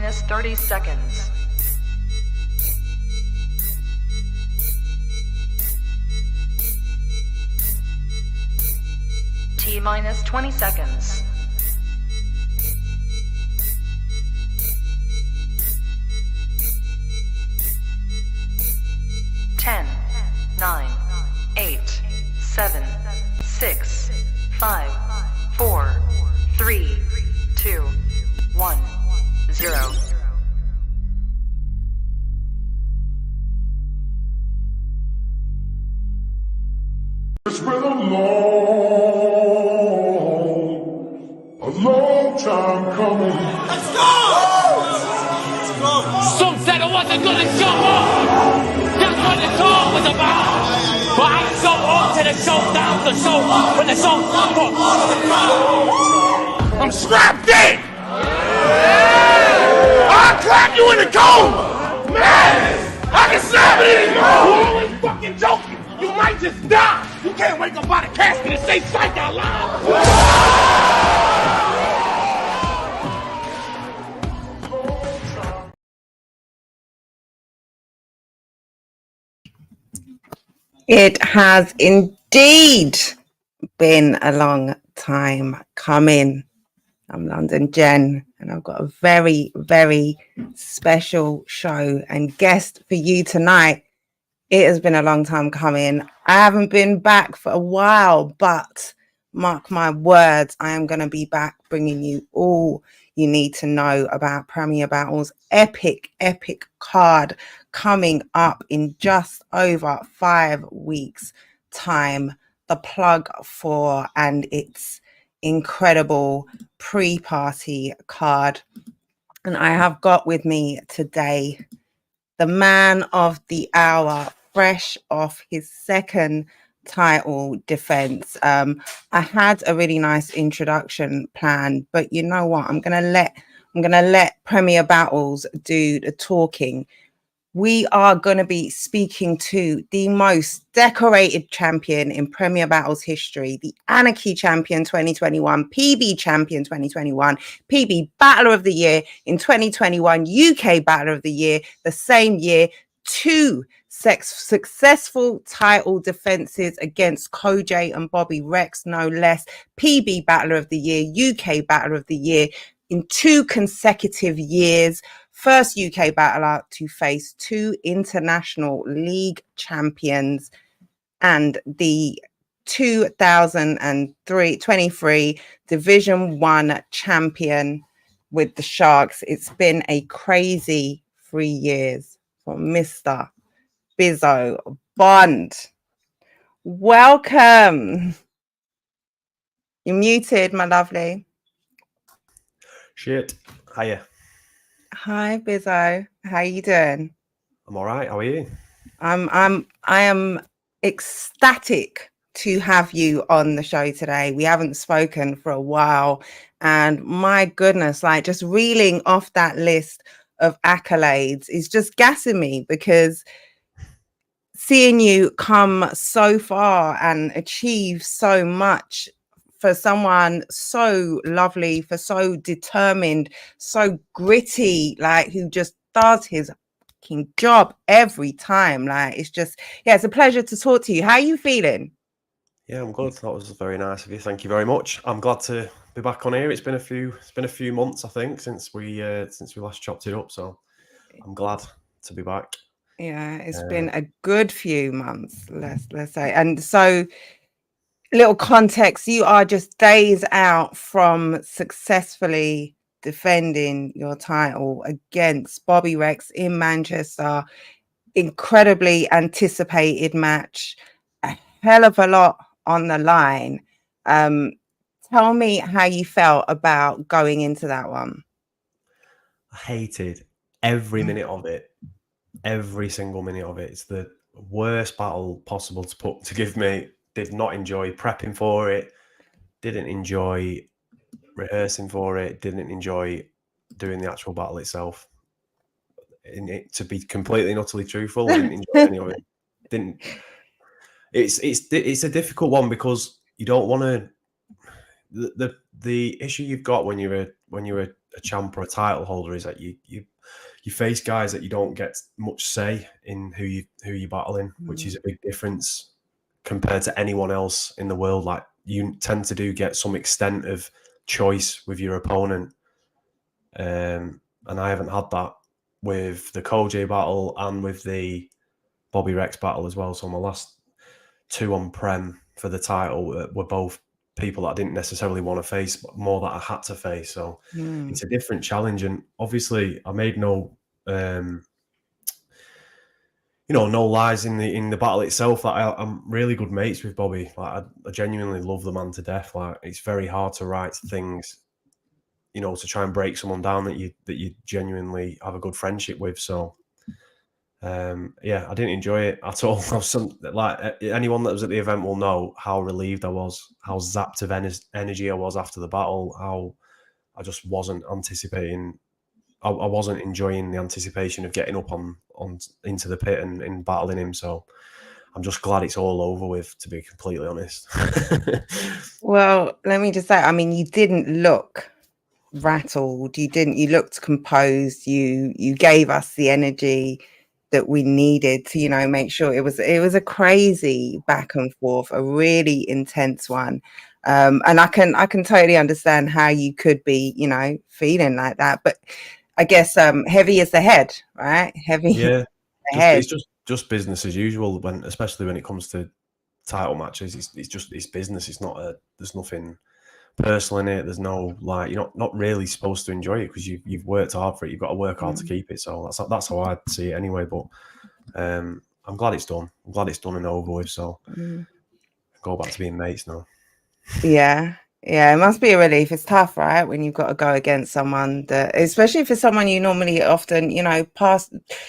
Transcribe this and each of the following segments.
minus 30 seconds. T minus 20 seconds. 10, 9, 8, 7, 6, 5, 4, 3, 2, 1, 0. It's been a long time coming. Let's go! Let's go! Some said I wasn't gonna show up. That's what the song was about. But I show up to the show down the show when the show's over. I'm strapped in. I'll clap you in the coma. Man, I can snap it anymore. You always fucking joking. You might just die. You can't wake up out of the casket and say psych out loud. It has indeed been a long time coming. I'm London Jen, and I've got a very, very special show and guest for you tonight. It has been a long time coming. I haven't been back for a while, but mark my words, I am going to be back bringing you all you need to know about Premier Battle's epic card coming up in just over 5 weeks' time. The plug for and its incredible pre-party card. And I have got with me today the man of the hour, fresh off his second title defense. I had a really nice introduction planned, but you know what? I'm gonna let Premier Battles do the talking. We are going to be speaking to the most decorated champion in Premier Battles history, the Anarchy Champion 2021, PB Champion 2021, PB Battler of the Year in 2021, UK Battler of the Year the same year, 2 successful title defenses against Kojay and Bobby Rex, no less, PB Battler of the Year, UK Battler of the Year in 2 consecutive years. First UK battler to face 2 international league champions and the 2023 Division 1 champion with the Sharks. It's been a crazy 3 years for Mr. Bizzo Bond. Welcome. You're muted, my lovely. Shit. Hiya. Hi, Bizzo. How you doing? I'm all right. How are you? I am ecstatic to have you on the show today. We haven't spoken for a while, and my goodness, like just reeling off that list of accolades is just gassing me, because seeing you come so far and achieve so much for someone so lovely, for so determined, so gritty, like who just does his fucking job every time. Like it's just, yeah, it's a pleasure to talk to you. How are you feeling? Yeah, I'm good. That was very nice of you. Thank you very much. I'm glad to be back on here. It's been a few months, I think, since we last chopped it up. So I'm glad to be back. Yeah, it's been a good few months, let's say. And so, little context, you are just days out from successfully defending your title against Bobby Rex in Manchester. Incredibly anticipated match, a hell of a lot on the line. Tell me how you felt about going into that one. I hated every minute of it. Every single minute of it. It's the worst battle possible to give me. Did not enjoy prepping for it. Didn't enjoy rehearsing for it. Didn't enjoy doing the actual battle itself. To be completely and utterly truthful, I didn't enjoy any of it. It's a difficult one, because you don't want to. The issue you've got when you're a a champ or a title holder is that you face guys that you don't get much say in who you're battling, which is a big difference compared to anyone else in the world. Like, you tend to get some extent of choice with your opponent, and I haven't had that with the Koj battle and with the Bobby Rex battle as well. So my last 2 on Prem for the title were both people that I didn't necessarily want to face, but more that I had to face. So it's a different challenge. And obviously I made no no lies in the battle itself. Like, I'm really good mates with Bobby. Like, I genuinely love the man to death. Like, it's very hard to write things, to try and break someone down that you genuinely have a good friendship with. So yeah, I didn't enjoy it at all. Anyone that was at the event will know how relieved I was, how zapped of energy I was after the battle, how I just wasn't anticipating. I wasn't enjoying the anticipation of getting up on into the pit and battling him. So I'm just glad it's all over with, to be completely honest. Well, let me just say, I mean, you didn't look rattled. You looked composed. You gave us the energy that we needed to, make sure it was a crazy back and forth, a really intense one. And I can totally understand how you could be, feeling like that. But I guess heavy is the head, right? Heavy. Yeah, the head. it's just business as usual. Especially when it comes to title matches, it's business. It's not there's nothing personal in it. There's no, like, you're not really supposed to enjoy it because you've worked hard for it. You've got to work hard to keep it. So that's how I see it anyway. But I'm glad it's done. I'm glad it's done and over with. So go back to being mates now. Yeah, it must be a relief. It's tough, right, when you've got to go against someone that, especially for someone you normally often,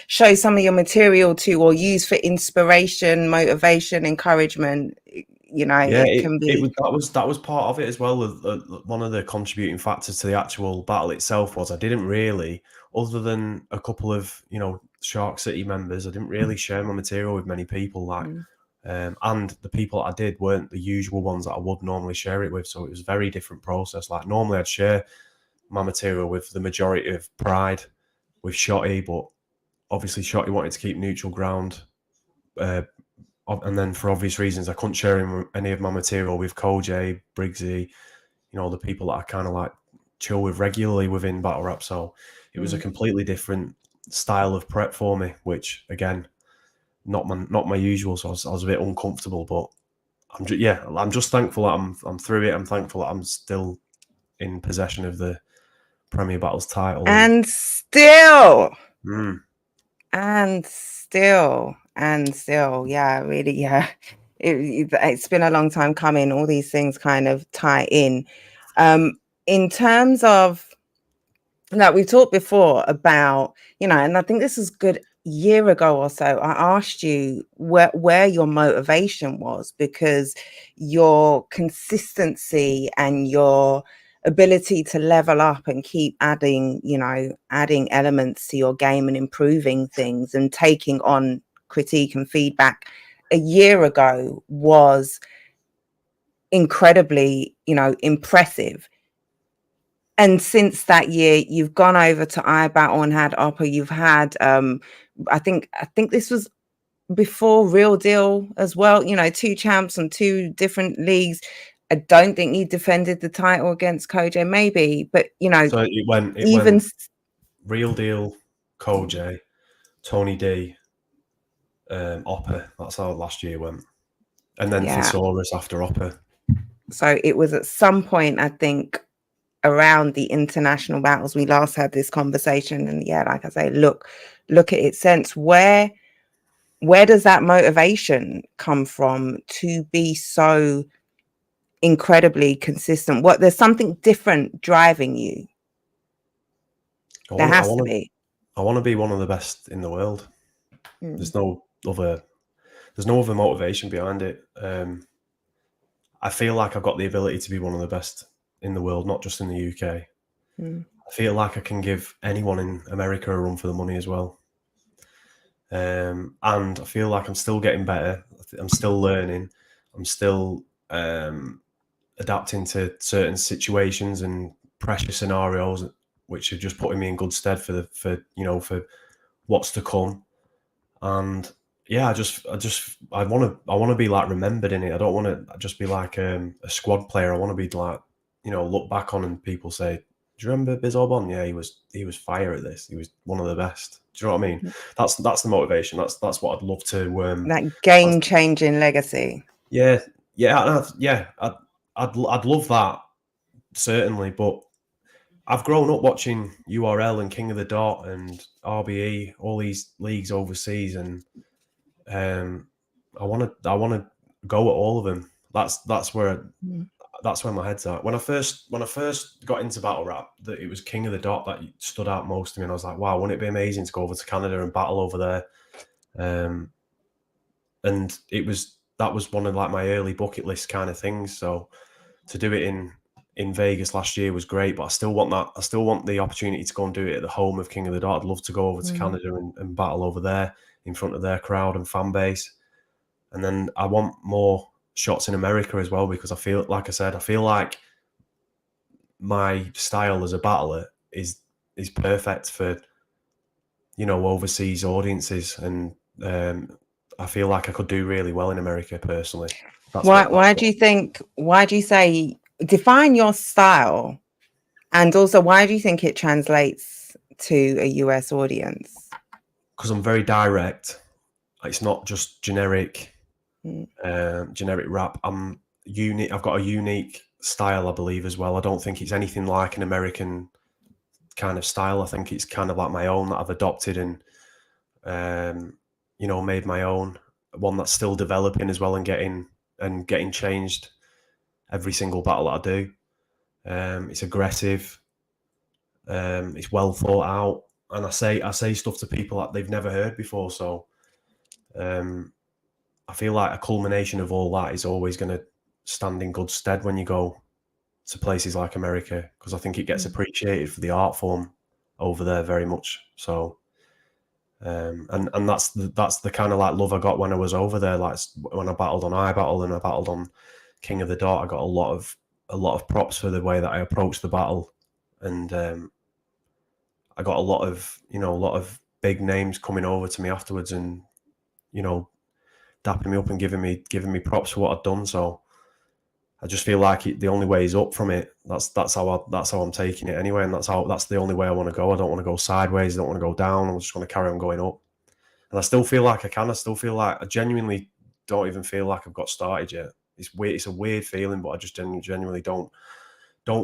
show some of your material to or use for inspiration, motivation, encouragement. It can be. That was part of it as well. One of the contributing factors to the actual battle itself was I didn't really, other than a couple of Shark City members, I didn't really share my material with many people. And the people I did weren't the usual ones that I would normally share it with. So it was a very different process. Like, normally I'd share my material with the majority of Pride, with Shotty, but obviously Shotty wanted to keep neutral ground. And then for obvious reasons, I couldn't share any of my material with Koj, Briggsy, the people that I kind of like chill with regularly within battle rap. So it was a completely different style of prep for me, which again, not my usual. So I was a bit uncomfortable, but I'm just thankful that I'm through it. I'm thankful that I'm still in possession of the Premier Battles title. And still, yeah, really, yeah. It's been a long time coming. All these things kind of tie in. In terms of, like we talked before about, and I think this is good. Year ago or so, I asked you where your motivation was, because your consistency and your ability to level up and keep adding elements to your game and improving things and taking on critique and feedback a year ago was incredibly, impressive. And since that year, you've gone over to iBattle and had Oppa. You've had, I think this was before Real Deal as well. 2 champs on 2 different leagues. I don't think you defended the title against Koj, maybe, but So it went Real Deal, Koj, Tony D, Oppa. That's how last year went, and then Thesaurus after Oppa. So it was at some point, I think, around the international battles we last had this conversation. And like I say, look at it since. Where does that motivation come from to be so incredibly consistent? There's something different driving you. There has to be. I want to be one of the best in the world. There's no other motivation behind it. I feel like I've got the ability to be one of the best in the world, not just in the UK. I feel like I can give anyone in America a run for the money as well. And I feel like I'm still getting better. I'm still learning. I'm still adapting to certain situations and pressure scenarios which are just putting me in good stead for what's to come. And yeah, I want to be like remembered in it. I don't want to just be like a squad player. I want to be like, look back on and people say, "Do you remember Bizzo Bon? Yeah, he was fire at this. He was one of the best." Do you know what I mean? That's the motivation. That's what I'd love to. That game-changing legacy. Yeah, I'd love that, certainly. But I've grown up watching URL and King of the Dot and RBE, all these leagues overseas, and I want to go at all of them. That's where my head's at. When I first got into battle rap, that it was King of the Dot that stood out most to me, and I was like, wow, wouldn't it be amazing to go over to Canada and battle over there? And that was one of like my early bucket list kind of things. So to do it in Vegas last year was great, but I still want that. I still want the opportunity to go and do it at the home of King of the Dot. I'd love to go over to Canada and battle over there in front of their crowd and fan base. And then I want more shots in America as well, because I feel like my style as a battler is perfect for overseas audiences, and I feel like I could do really well in America personally. Why do you say, define your style, and also why do you think it translates to a US audience? Because I'm very direct. It's not just generic rap. I'm unique. I've got a unique style, I believe, as well. I don't think it's anything like an American kind of style. I think it's kind of like my own that I've adopted and made my own, one that's still developing as well, and getting changed every single battle that I do. It's aggressive. It's well thought out, and I say stuff to people that they've never heard before. So I feel like a culmination of all that is always going to stand in good stead when you go to places like America, because I think it gets appreciated for the art form over there very much. So, and that's the kind of like love I got when I was over there. Like when I battled on iBattle and I battled on King of the Dot, I got a lot of props for the way that I approached the battle, and I got a lot of big names coming over to me afterwards, and dapping me up and giving me props for what I'd done. So I just feel like the only way is up from it. That's how I'm taking it anyway, and that's the only way I want to go. I don't want to go sideways. I don't want to go down. I just want to carry on going up. And I still feel like I can. I still feel like I genuinely don't even feel like I've got started yet. It's weird. It's a weird feeling, but I just genuinely don't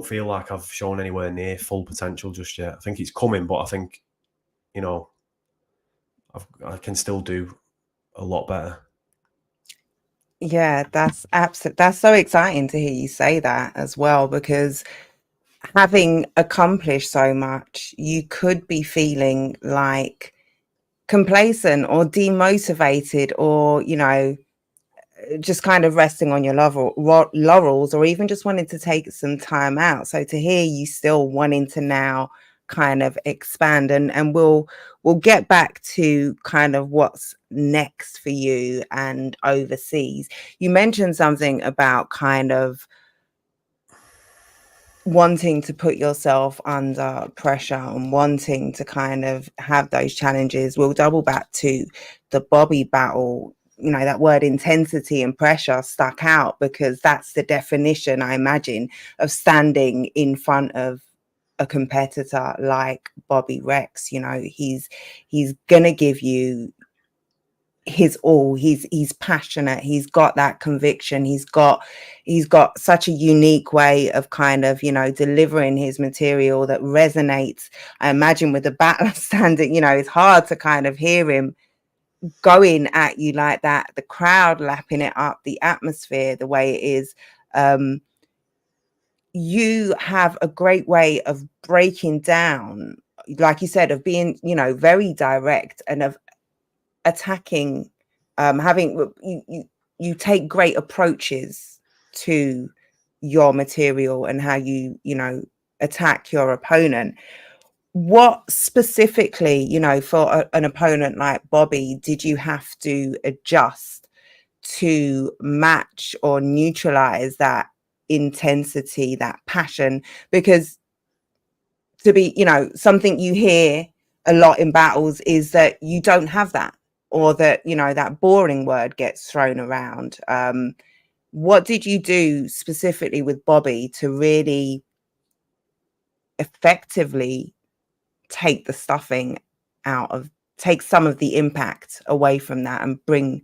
feel like I've shown anywhere near full potential just yet. I think it's coming, but I think I can still do a lot better. Yeah, that's so exciting to hear you say that as well, because having accomplished so much, you could be feeling like complacent or demotivated, or just kind of resting on your laurels, or even just wanting to take some time out. So to hear you still wanting to now kind of expand, and we'll get back to kind of what's next for you and overseas. You mentioned something about kind of wanting to put yourself under pressure and wanting to kind of have those challenges. We'll double back to the Bobby battle. That word intensity and pressure stuck out, because that's the definition, I imagine, of standing in front of a competitor like Bobby Rex. He's gonna give you his all. He's passionate. He's got that conviction. He's got such a unique way of kind of delivering his material that resonates, I imagine, with the battler standing. It's hard to kind of hear him going at you like that, the crowd lapping it up, the atmosphere, the way it is. You have a great way of breaking down, like you said, of being very direct, and of attacking, having you take great approaches to your material and how you attack your opponent. What specifically, for an opponent like Bobby, did you have to adjust to match or neutralize that intensity, that passion? Because to be, you know, something you hear a lot in battles is that you don't have that, or that, you know, that boring word gets thrown around. What did you do specifically with Bobby to really effectively take the stuffing out of, take some of the impact away from that and bring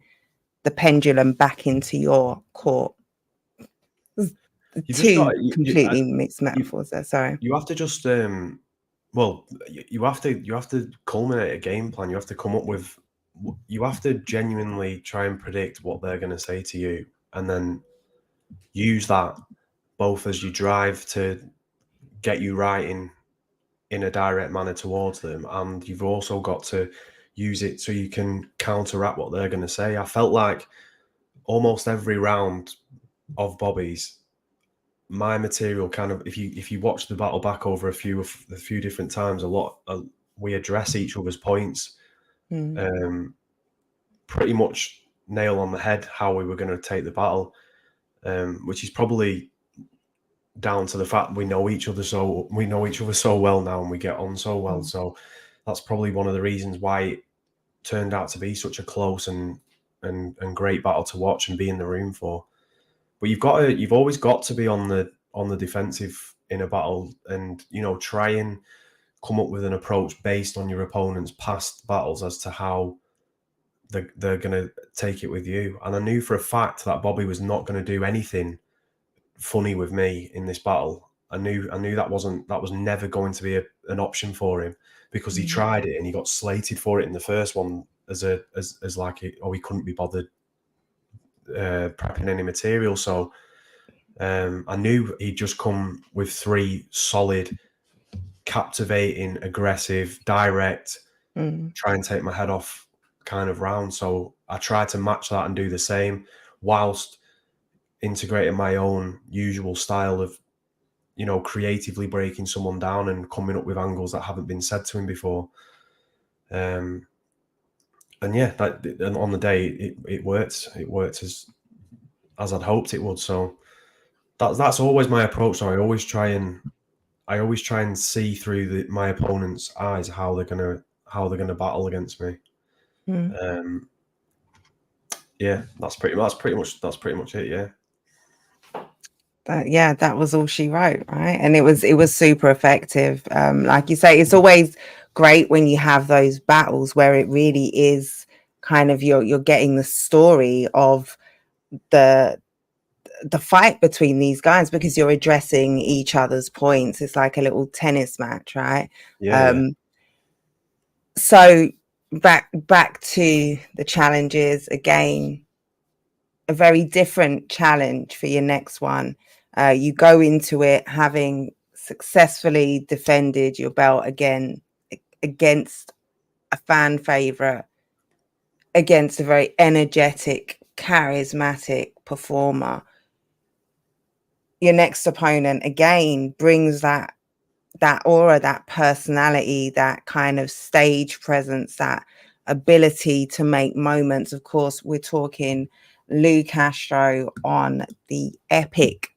the pendulum back into your court? You just Two got completely mixed metaphors there. Sorry. you have to just well, you have to culminate a game plan. You have to come up with, you have to genuinely try and predict what they're going to say to you, and then use that both as you drive to get you right in a direct manner towards them, and you've also got to use it so you can counteract what they're going to say. I felt like almost every round of Bobby's, my material kind of, if you watch the battle back over a few different times, we address each other's points, pretty much nail on the head how we were going to take the battle, which is probably down to the fact we know each other so well now, and we get on so well. So that's probably one of the reasons why it turned out to be such a close and great battle to watch and be in the room for. But you've always got to be on the defensive in a battle, and, you know, try and come up with an approach based on your opponent's past battles as to how they're going to take it with you. And I knew for a fact that Bobby was not going to do anything funny with me in this battle. I knew that was never going to be an option for him, because he tried it and he got slated for it in the first one as like, he couldn't be bothered prepping any material. So I knew he'd just come with 3 solid, captivating, aggressive, direct, try and take my head off kind of round. So I tried to match that and do the same, whilst integrating my own usual style of, you know, creatively breaking someone down and coming up with angles that haven't been said to him before. And yeah, and on the day it worked. It worked as I'd hoped it would. So that's always my approach. So I always try and see through my opponent's eyes how they're gonna battle against me. Yeah, that's pretty much it. Yeah. That was all she wrote, right? And it was super effective. Like you say, it's always great when you have those battles where it really is kind of you're getting the story of the fight between these guys, because you're addressing each other's points. It's like a little tennis match, right? Yeah. So back to the challenges again. A very different challenge for your next one. You go into it having successfully defended your belt again against a fan favorite, against a very energetic, charismatic performer. Your next opponent again brings that aura, that personality, that kind of stage presence, that ability to make moments. Of course, we're talking Lu Castro on the epic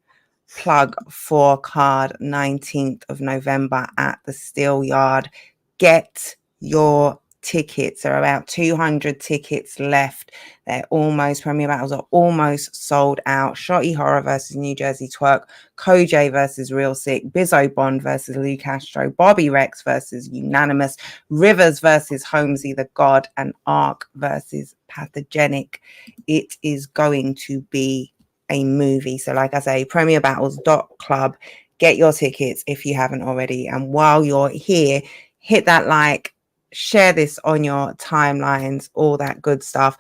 plug for card 19th of November at the Steel Yard. Get your tickets. There are about 200 tickets left. Premier battles are almost sold out. Shotty Horror versus New Jersey Twerk, Koj versus Real Sick, Bizzo Bond versus Lu Castro, Bobby Rex versus Unanimous, Rivers versus Holmesy the God, and Ark versus Pathogenic. It is going to be a movie. So like I say, premierbattles.club. Get your tickets if you haven't already. And while you're here, hit that like, share this on your timelines, all that good stuff.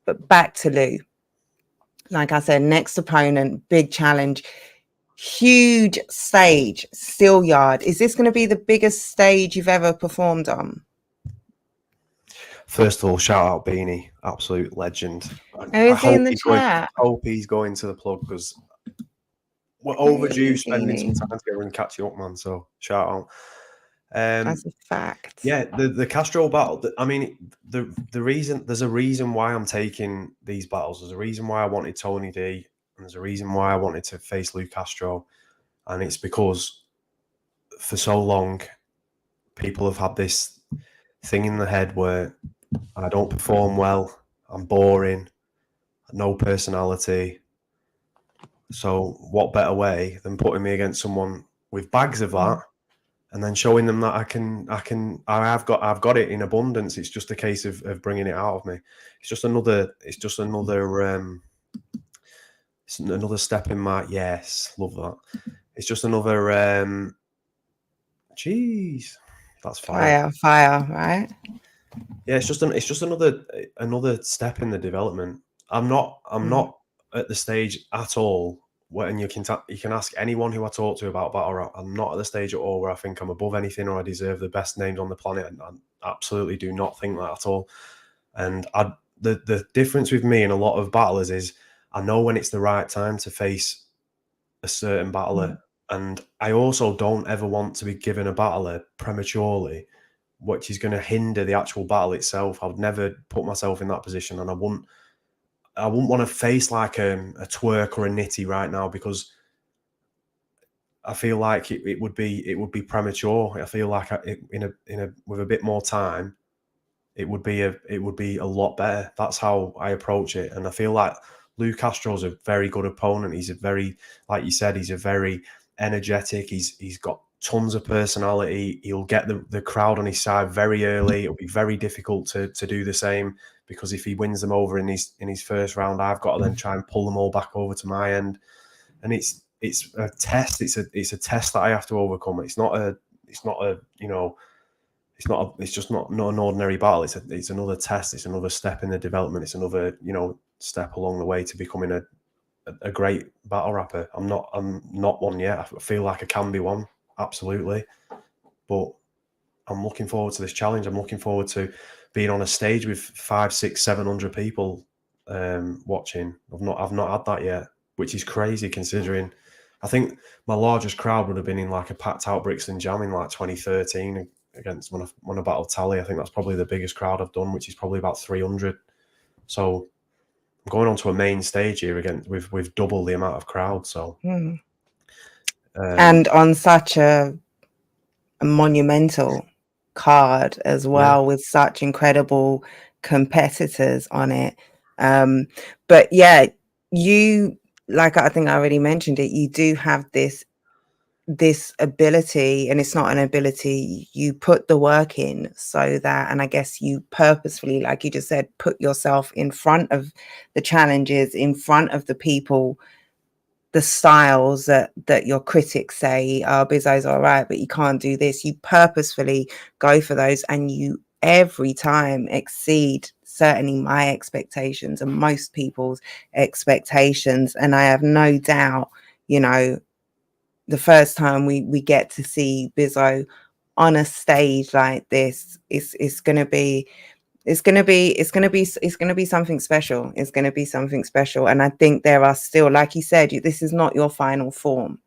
But back to Lu. Like I said, next opponent, big challenge, huge stage, Steel Yard. Is this going to be the biggest stage you've ever performed on? First of all, shout out Beanie, absolute legend. I hope he's going to the plug, because we're overdue spending some time together and catch you up, man. So shout out. That's a fact. Yeah, the Castro battle. I mean, there's a reason why I'm taking these battles. There's a reason why I wanted Tony D, and there's a reason why I wanted to face Lu Castro, and it's because for so long, people have had this thing in the head where I don't perform well, I'm boring, no personality. So what better way than putting me against someone with bags of that, and then showing them that I've got it in abundance. It's just a case of bringing it out of me. It's just another step in my, yes, love that. It's just another that's fire. Fire, right? Yeah, it's just another step in the development. I'm not at the stage at all when you can ask anyone who I talk to about battle rap. I'm not at the stage at all where I think I'm above anything or I deserve the best names on the planet. And I absolutely do not think that at all. And the difference with me and a lot of battlers is I know when it's the right time to face a certain battler. And I also don't ever want to be given a battler prematurely, which is going to hinder the actual battle itself. I would never put myself in that position, and I wouldn't want to face like a twerk or a nitty right now, because I feel like it would be premature. I feel like with a bit more time, it would be a lot better. That's how I approach it, and I feel like Lu Castro's a very good opponent. He's a very, like you said, he's a very energetic. He's got tons of personality. He'll get the crowd on his side very early. It'll be very difficult to do the same, because if he wins them over in his first round, I've got to then try and pull them all back over to my end. And it's a test. It's a test that I have to overcome. It's just not an ordinary battle. It's another test. It's another step in the development. It's another, step along the way to becoming a great battle rapper. I'm not one yet. I feel like I can be one, absolutely. But I'm looking forward to this challenge. I'm looking forward to being on a stage with 500, 600, 700 people watching. I've not had that yet, which is crazy considering. I think my largest crowd would have been in like a packed out Brixton Jam in like 2013 against when I battled Tally. I think that's probably the biggest crowd I've done, which is probably about 300. So I'm going on to a main stage here again with double the amount of crowd. So and on such a monumental card as well, with such incredible competitors on it. But yeah, you, like I think I already mentioned it, you do have this ability, and it's not an ability, you put the work in so that, and I guess you purposefully, like you just said, put yourself in front of the challenges, in front of the people, the styles that your critics say, oh, Bizzo's all right, but you can't do this. You purposefully go for those, and you every time exceed certainly my expectations and most people's expectations. And I have no doubt, the first time we get to see Bizzo on a stage like this, it's going to be something special. It's going to be something special. And I think there are still, like you said, this is not your final form.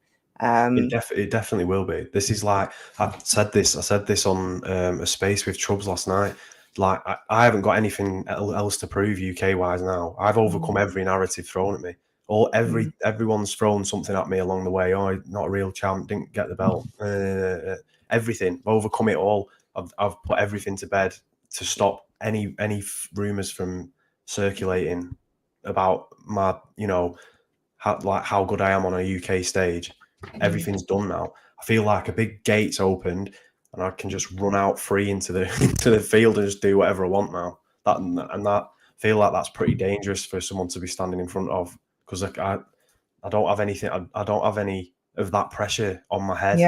It definitely will be. This is like, I said this on a space with Chubbs last night. Like I haven't got anything else to prove UK wise now. I've overcome every narrative thrown at me. Everyone's thrown something at me along the way. Oh, not a real champ, didn't get the belt. Everything, I've overcome it all. I've put everything to bed to stop any rumors from circulating about my, how good I am on a UK stage. Everything's done now. I feel like a big gate's opened, and I can just run out free into the field and just do whatever I want now. That I feel like that's pretty dangerous for someone to be standing in front of, because I don't have anything. I don't have any of that pressure on my head.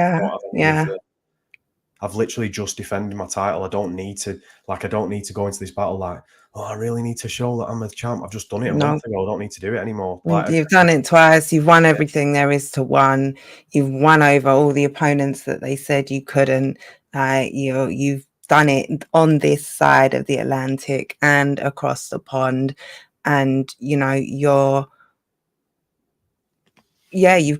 I've literally just defended my title. I don't need to go into this battle like, oh, I really need to show that I'm a champ. I've just done it a month ago. I don't need to do it anymore. You've done it twice. You've won everything there is to win. You've won over all the opponents that they said you couldn't. You've done it on this side of the Atlantic and across the pond. And, you've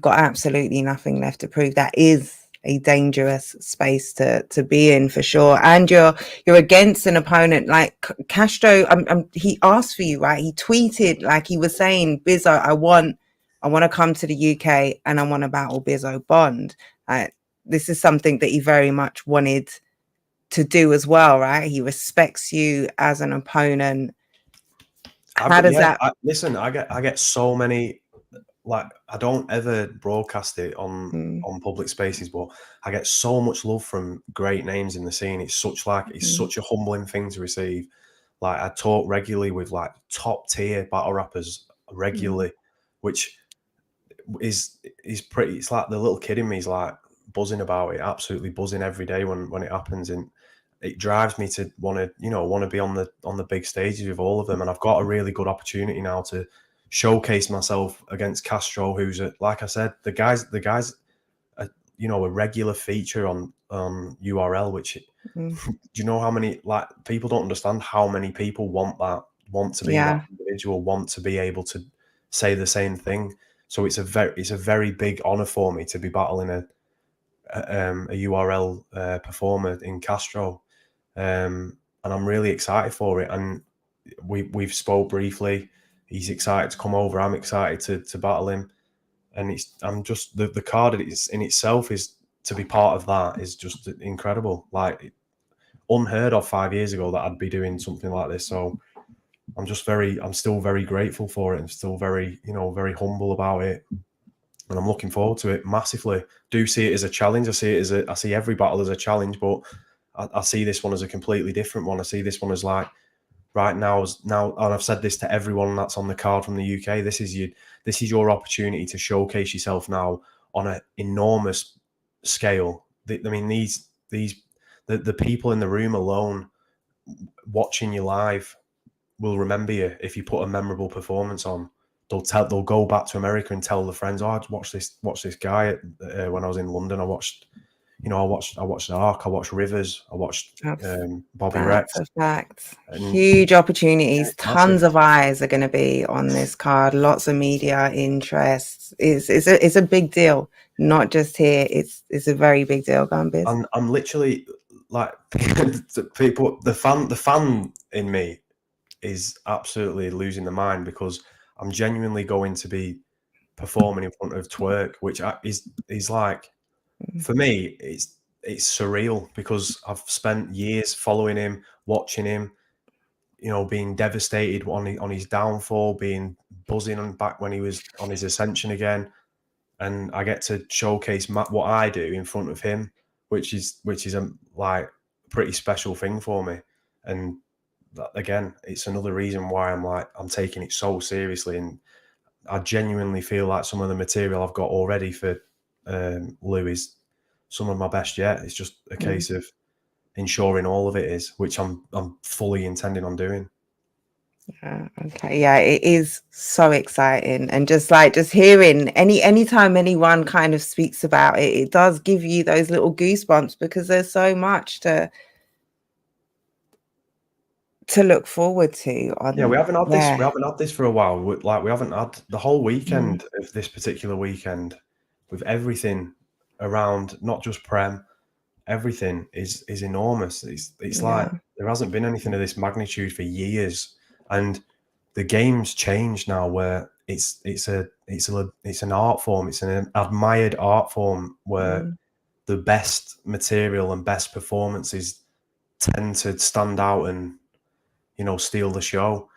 got absolutely nothing left to prove. That is a dangerous space to be in, for sure. And you're against an opponent like Castro. He asked for you, right? He tweeted, like he was saying, Bizzo, I want to come to the UK and I want to battle Bizzo Bond. this is something that he very much wanted to do as well, right? He respects you as an opponent. How does that? Listen, I get so many, like, I don't ever broadcast it on public spaces, but I get so much love from great names in the scene. It's such a humbling thing to receive. Like, I talk regularly with like top tier battle rappers regularly, which is pretty. It's like the little kid in me is like buzzing about it, absolutely buzzing every day when it happens, and it drives me to want to be on the big stages with all of them. And I've got a really good opportunity now to showcase myself against Castro, who's like I said, the guy's a regular feature on URL. Which do you know how many, like, people don't understand how many people want to be that individual, want to be able to say the same thing. So it's a very big honor for me to be battling a URL performer in Castro, and I'm really excited for it. And we've spoke briefly. He's excited to come over. I'm excited to battle him, and I'm just the card in itself is to be part of that is just incredible. Like, unheard of 5 years ago that I'd be doing something like this. So I'm still very grateful for it. I'm still very humble about it. And I'm looking forward to it massively. Do see it as a challenge. I see every battle as a challenge, but I see this one as a completely different one. I see this one as like right now, and I've said this to everyone that's on the card from the UK. This is your opportunity to showcase yourself now on an enormous scale. I mean, the people in the room alone watching you live will remember you if you put a memorable performance on. They'll go back to America and tell the friends, "Oh, I watched this guy when I was in London. I watched Ark, I watched Rivers, I watched Bobby Rex." That's a fact. Huge opportunities. Tons of eyes are going to be on this card. Lots of media interest. It's a big deal. Not just here. It's a very big deal, Gambis. I'm literally like the fan in me is absolutely losing the mind, because I'm genuinely going to be performing in front of Twerk, which is like, for me, it's surreal, because I've spent years following him, watching him, being devastated on his downfall, being buzzing on back when he was on his ascension again, and I get to showcase what I do in front of him, which is a like pretty special thing for me. And again, it's another reason why I'm taking it so seriously, and I genuinely feel like some of the material I've got already for Lu is some of my best yet. It's just a case of ensuring all of it is, which I'm fully intending on doing. Yeah, okay. Yeah, it is so exciting. And just hearing anytime anyone kind of speaks about it, it does give you those little goosebumps, because there's so much to look forward to. We haven't had this for a while. We haven't had the whole weekend of this particular weekend with everything around, not just Prem. Everything is enormous. It's like there hasn't been anything of this magnitude for years, and the game's changed now, where it's an art form. It's an admired art form where the best material and best performances tend to stand out and steal the show.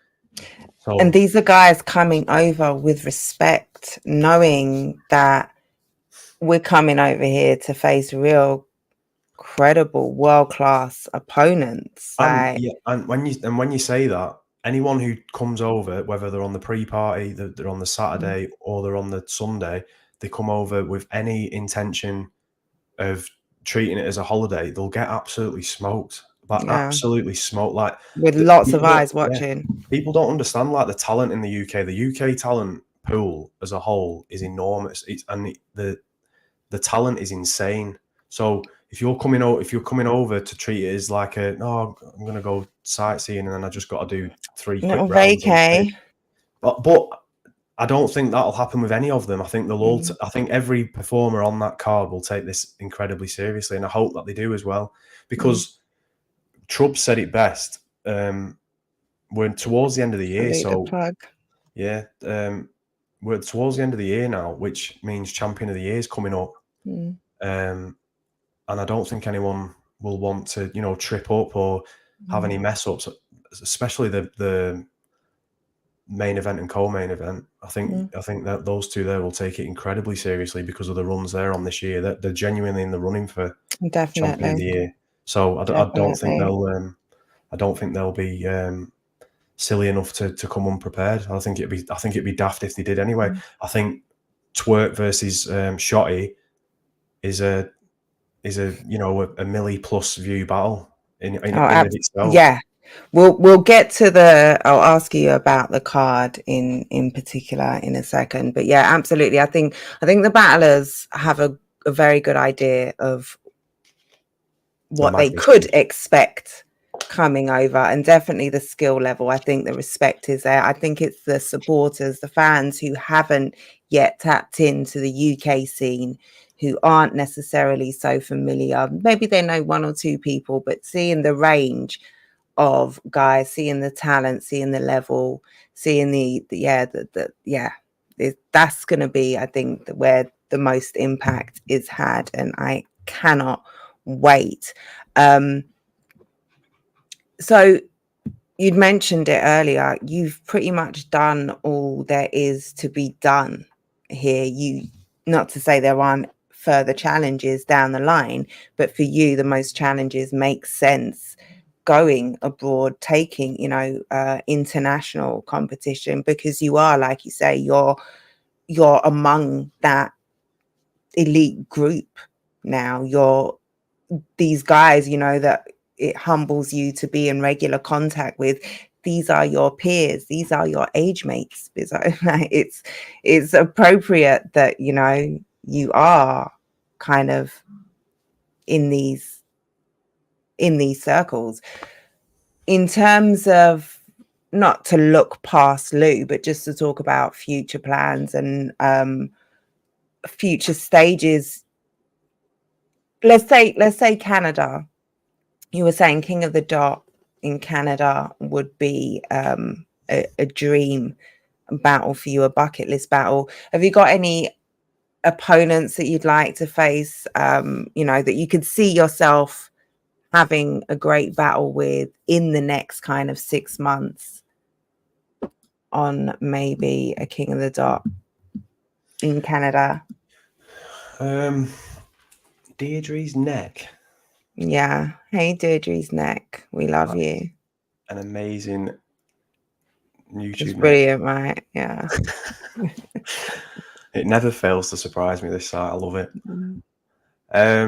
So, and these are guys coming over with respect, knowing that we're coming over here to face real, credible, world-class opponents. and when you say that, anyone who comes over, whether they're on the pre-party, they're on the Saturday, or they're on the Sunday, they come over with any intention of treating it as a holiday, they'll get absolutely smoked. Absolutely smoked, like with lots of eyes watching. People don't understand like the talent in the UK. The UK talent pool as a whole is enormous. The talent is insane. So if you're coming over to treat it as like I'm going to go sightseeing and then I just got to do 3 quick rounds. But I don't think that'll happen with any of them. I think they'll all. I think every performer on that card will take this incredibly seriously, and I hope that they do as well, because Trub said it best. We're towards the end of the year, we're towards the end of the year now, which means Champion of the Year is coming up. and I don't think anyone will want to, you know, trip up or have any mess ups, especially the main event and co-main event. I think that those two there will take it incredibly seriously because of the runs they're on this year. They're genuinely in the running for champion of the year. So I don't think they'll be silly enough to come unprepared. I think it'd be daft if they did anyway. I think Twerk versus Shotty is a you know a milli plus view battle in itself. Yeah. We'll get to I'll ask you about the card in particular in a second, but yeah, absolutely. I think the battlers have a very good idea of what they could expect coming over, and definitely the skill level. I think the respect is there. I think it's the supporters, the fans who haven't yet tapped into the UK scene, who aren't necessarily so familiar. Maybe they know one or two people, but seeing the range of guys, seeing the talent, seeing the level, seeing that's going to be, I think, where the most impact is had, and I cannot wait. So you'd mentioned it earlier, you've pretty much done all there is to be done here. Not to say there aren't further challenges down the line, but for you the most challenges make sense going abroad, taking international competition, because you are, like you say, you're among that elite group now. You're these guys, that it humbles you to be in regular contact with. These are your peers, these are your age mates, Bizzo. It's appropriate that you are kind of in these circles. In terms of, not to look past Lu, but just to talk about future plans and future stages. Let's say Canada. You were saying King of the Dot in Canada would be a dream battle for you, a bucket list battle. Have you got any opponents that you'd like to face, that you could see yourself having a great battle with in the next kind of 6 months on maybe a King of the Dot in Canada? Deirdre's Neck. Yeah. Hey, Deirdre's Neck. We love you. An amazing YouTube. It's brilliant, right? Yeah. It never fails to surprise me, this site. I love it. I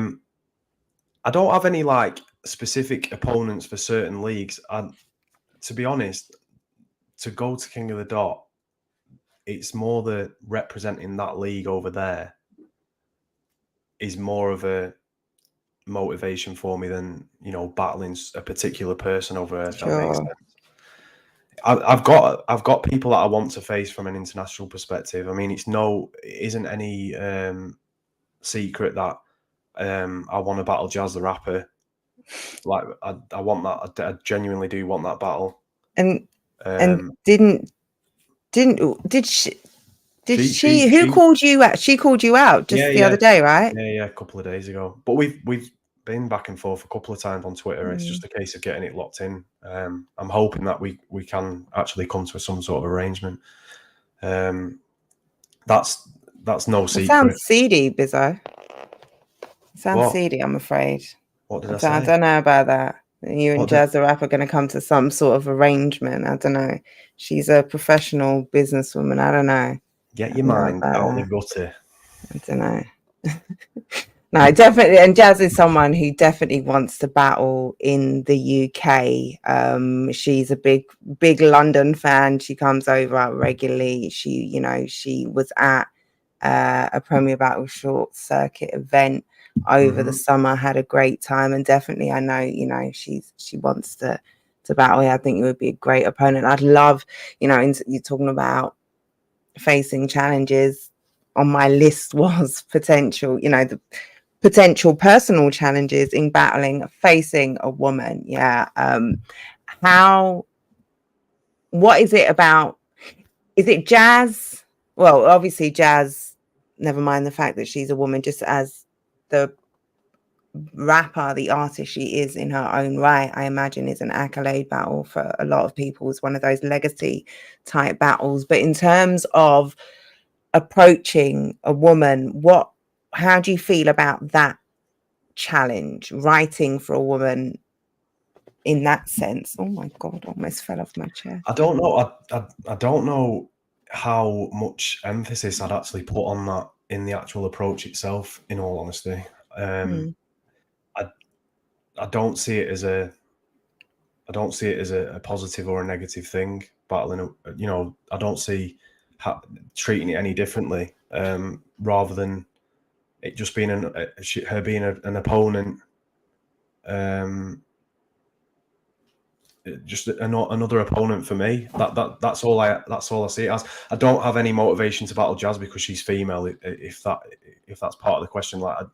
don't have any like specific opponents for certain leagues. To be honest, to go to King of the Dot, it's more the representing that league over there is more of a motivation for me than battling a particular person over there. If that makes sense. I've got people that I want to face from an international perspective. I mean, it isn't any secret that I want to battle Jazz the Rapper. Like I want that. I genuinely do want that battle. And did she who called you out? She called you out just the other day, right? Yeah, a couple of days ago. But we've been back and forth a couple of times on Twitter. It's just a case of getting it locked in. I'm hoping that we can actually come to some sort of arrangement. That's no secret. It sounds seedy, Bizzo. It sounds seedy, I'm afraid. What did I say? I don't know about that. You and Jazz the Rapper are going to come to some sort of arrangement. I don't know. She's a professional businesswoman. I don't know. Get your mind out of the gutter. I don't know. No, definitely. And Jazz is someone who definitely wants to battle in the UK. She's a big London fan. She comes over regularly. She was at a Premier Battle Short Circuit event over the summer, had a great time, and definitely I know she wants to battle. I think it would be a great opponent. I'd love, you're talking about facing challenges. On my list was potential, the potential personal challenges in facing a woman. What is it about? Is it Jazz? Well, obviously Jazz, never mind the fact that she's a woman, just as the rapper, the artist she is in her own right, I imagine is an accolade battle for a lot of people. It's one of those legacy type battles. But in terms of approaching a woman, how do you feel about that challenge, writing for a woman in that sense? Oh my God, almost fell off my chair. I don't know. I don't know how much emphasis I'd actually put on that in the actual approach itself, in all honesty. I don't see it as a positive or a negative thing, battling. You know, I don't see treating it any differently, rather than it just being her being an opponent. Just another opponent for me. That's all I see it as. I don't have any motivation to battle Jazz because she's female. If that's part of the question, like.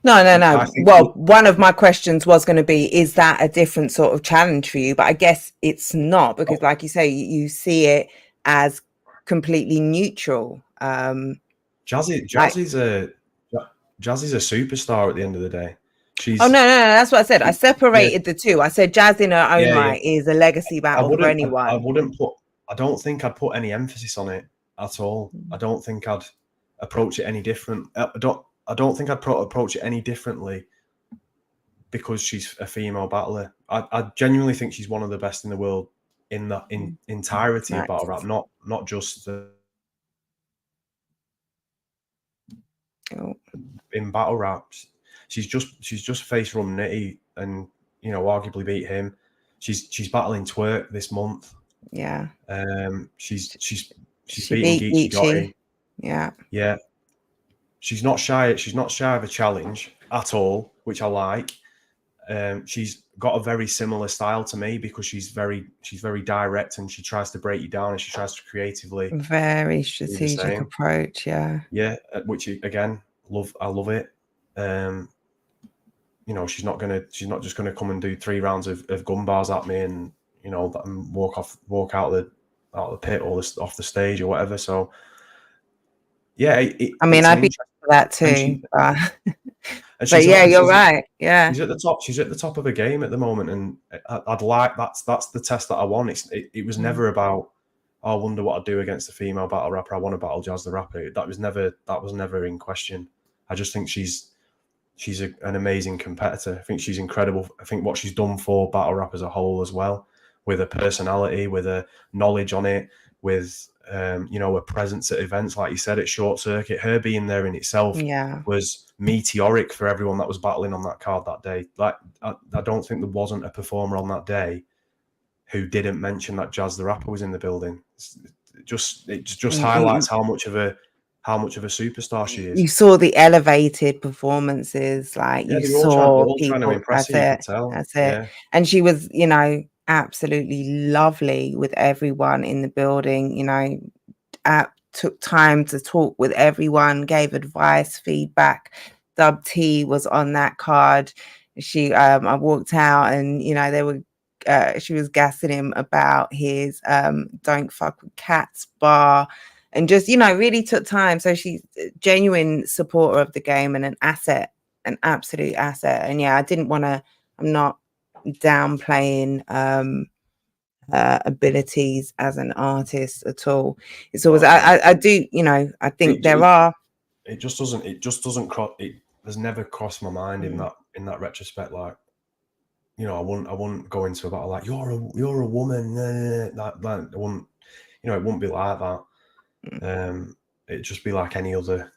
No. Well, one of my questions was going to be, is that a different sort of challenge for you? But I guess it's not, because like you say, you see it as completely neutral. Jazz is a superstar at the end of the day. No, that's what I said. I separated the two. I said Jazz in her own right is a legacy battle for anyone. I don't think I'd put any emphasis on it at all. I don't think I'd approach it any different. I don't think I'd approach it any differently because she's a female battler. I genuinely think she's one of the best in the world in the entirety of battle rap, not just in battle raps. She's just faced Rum Nitty and, you know, arguably beat him. She's battling Twerk this month. Yeah. She's beating Geechee Gotti. Yeah. Yeah. She's not shy of a challenge at all, which I like. She's got a very similar style to me because she's very direct and she tries to break you down and she tries to creatively. Very strategic approach. Yeah. Yeah. Which again, I love it. You know, she's not just gonna come and do 3 rounds of gun bars at me and, you know, and walk out the pit or off the stage or whatever. So yeah, I mean, I'd be for that too. But yeah, you're right. Yeah, she's at the top. She's at the top of the game at the moment, and I'd like that's the test that I want. It was never about, oh, I wonder what I'd do against a female battle rapper. I want to battle Jazz the Rapper. That was never in question. I just think she's an amazing competitor. I think she's incredible. I think what she's done for battle rap as a whole as well, with her personality, with her knowledge on it, with you know, her presence at events, like you said, at Short Circuit, her being there in itself was meteoric for everyone that was battling on that card that day. Like, I don't think there wasn't a performer on that day who didn't mention that Jazz the Rapper was in the building. It just highlights how much of a superstar she is. You saw the elevated performances, like you saw people. That's it. Yeah. And she was, you know, absolutely lovely with everyone in the building. You know, took time to talk with everyone, gave advice, feedback. Dub T was on that card. I walked out and, you know, she was gassing him about his Don't Fuck with Cats bar, and just, you know, really took time. So she's a genuine supporter of the game and an absolute asset. And yeah, I'm not downplaying abilities as an artist at all. It's always I do, you know, I think it just doesn't cross. It has never crossed my mind in that retrospect. Like, you know, I wouldn't go into a battle like you're a woman. That I wouldn't, you know, it wouldn't be like that. It'd just be like any other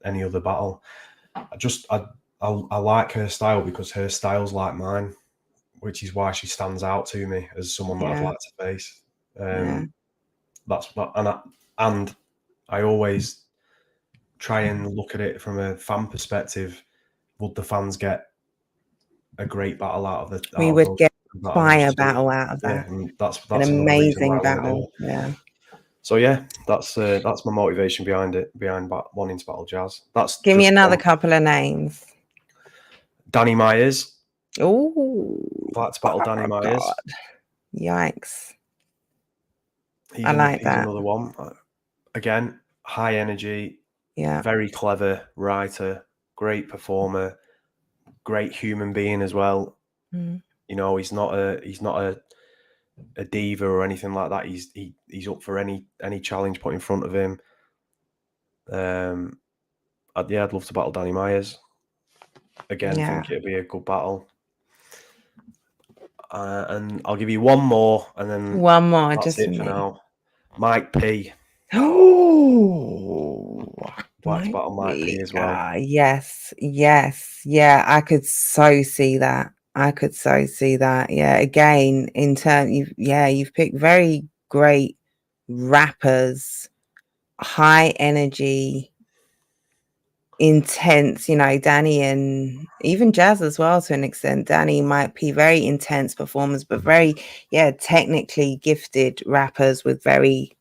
battle. I like her style because her style's like mine, which is why she stands out to me as someone that I'd like to face. And I always try and look at it from a fan perspective. Would the fans get a great battle out of the? We would get a fire battle out of that. Yeah, and that's an amazing battle. Yeah. So yeah, that's my motivation behind wanting to battle Jazz. Give me another couple of names. Danny Myers. Oh, I'd like to battle Danny Myers. God. Yikes! I like that. He's another one. Again, high energy. Yeah. Very clever writer. Great performer. great human being as well. Mm. You know, he's not a diva or anything like that. He's up for any challenge put in front of him. I'd love to battle Danny Myers again. Yeah. Think it'd be a good battle. And I'll give you one more, and then One more, that's just it for for me. now. Mike P. Oh, Like to battle Mike P as well. yes, yeah. I could so see that. Yeah. Again, in turn, you've picked very great rappers, high energy, intense. You know, Danny and even Jazz as well to an extent. Danny might be very intense performers, but very technically gifted rappers with very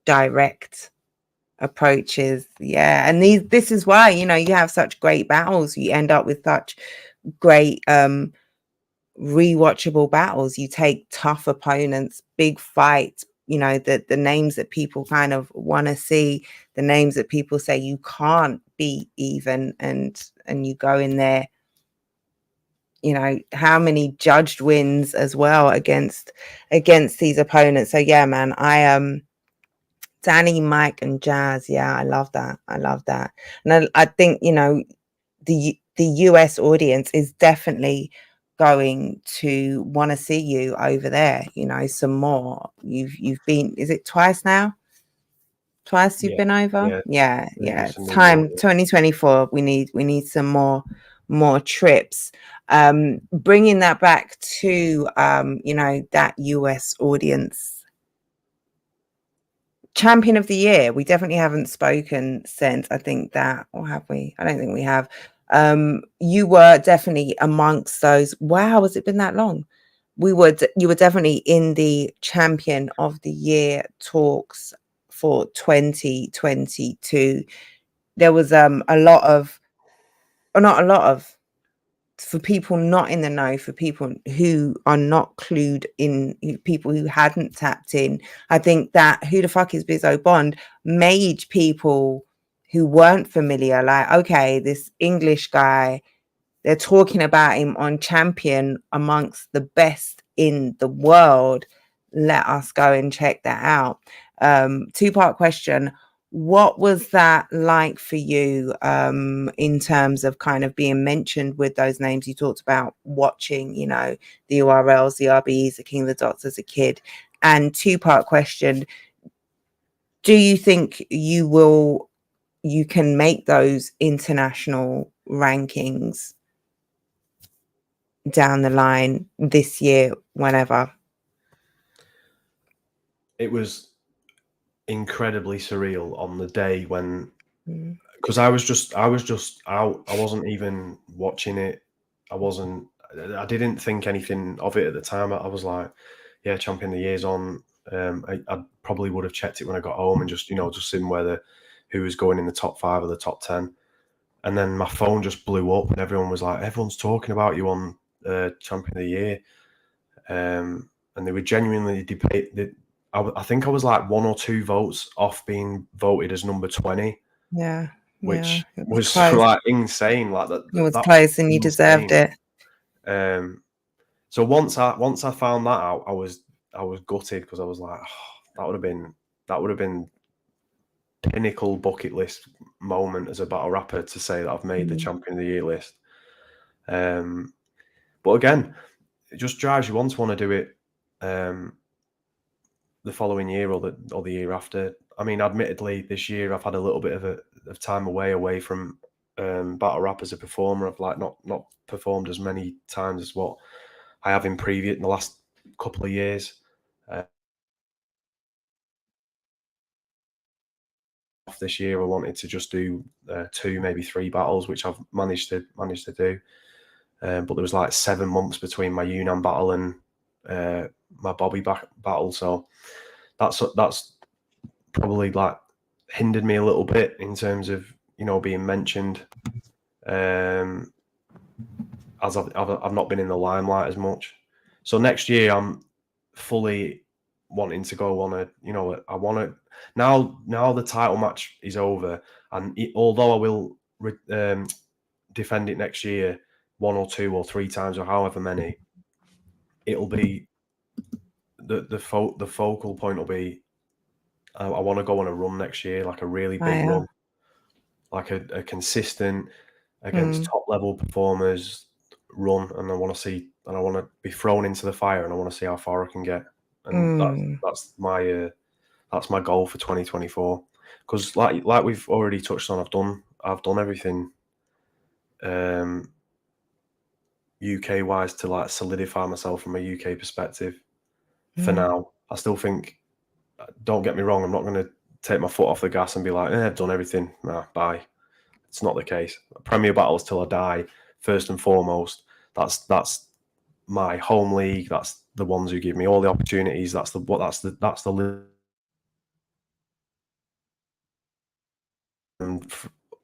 direct approaches. And this is why, you know, you have such great battles. You end up with such great rewatchable battles. You take tough opponents, big fights, you know, the names that people kind of want to see, the names that people say you can't beat even, and you go in there, you know, how many judged wins as well against these opponents. So yeah, man, Danny, Mike, and Jazz. Yeah, I love that. And I think, you know, the US audience is definitely going to want to see you over there. You know, some more. You've been, is it twice now? Twice you've been over? Yeah. It's time. 2024. We need some more trips. Bringing that back to you know, that US audience. Champion of the year, we definitely haven't spoken since. I think that, or have we? I don't think we have. You were definitely amongst those. Wow, has it been that long? You were definitely in the champion of the year talks for 2022. There was a lot of, or not a lot of, for people not in the know, for people who are not clued in, people who hadn't tapped in. I think that Who the Fuck is Bizzo Bond made people who weren't familiar, like, okay, this English guy, they're talking about him on Champion amongst the best in the world. Let us go and check that out. Two-part question. What was that like for you in terms of kind of being mentioned with those names? You talked about watching, you know, the URLs, the RBEs, the King of the Dots as a kid. And two-part question. Do you think you can make those international rankings down the line this year, whenever? It was incredibly surreal on the day when, because I was just out. I wasn't even watching it. I didn't think anything of it at the time. I was like, yeah, Champion of the Year's on. I probably would have checked it when I got home and just, you know, just seen who was going in the top 5 or the top 10. And then my phone just blew up and everyone was like, everyone's talking about you on Champion of the Year. And they were genuinely debate. I think I was like 1 or 2 votes off being voted as number 20. Yeah. Which was close. like insane. Like that. It was close and you deserved it. So once I found that out, I was gutted because I was like, oh, that would have been pinnacle bucket list moment as a battle rapper to say that I've made the Champion of the Year list. But again, it just drives you on to want to do it the following year or the year after. I mean, admittedly, this year I've had a little bit of time away from battle rap as a performer. I've like not performed as many times as what I have in the last couple of years. This year I wanted to just do 2, maybe 3 battles, which I've managed to do. But there was like 7 months between my Yunnan battle and my Bobby battle, so that's probably like hindered me a little bit in terms of, you know, being mentioned, as I've not been in the limelight as much. So next year I'm fully wanting to go on a, you know, I want to now the title match is over, and although I will defend it next year, 1 or 2 or 3 times or however many, it'll be the focal point will be I want to go on a run next year, like a really big run, like a consistent against top level performers run, and I want to be thrown into the fire, and I want to see how far I can get, and that's my goal for 2024. Because like we've already touched on, I've done everything UK wise to like solidify myself from a UK perspective. For now, I still think, don't get me wrong, I'm not going to take my foot off the gas and be like, I've done everything. Nah, bye. It's not the case. Premier battles till I die, first and foremost. That's my home league. That's the ones who give me all the opportunities. That's the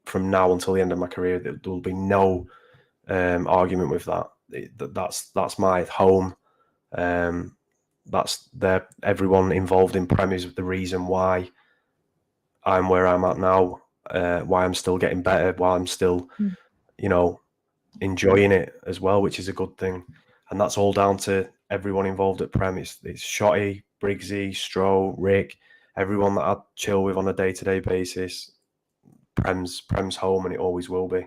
from now until the end of my career. There will be no argument with that. That's my home. That's everyone involved in Prem is the reason why I'm where I'm at now, why I'm still getting better, why I'm still, enjoying it as well, which is a good thing. And that's all down to everyone involved at Prem. It's Shotty, Briggsy, Stroh, Rick, everyone that I chill with on a day-to-day basis. Prem's home, and it always will be.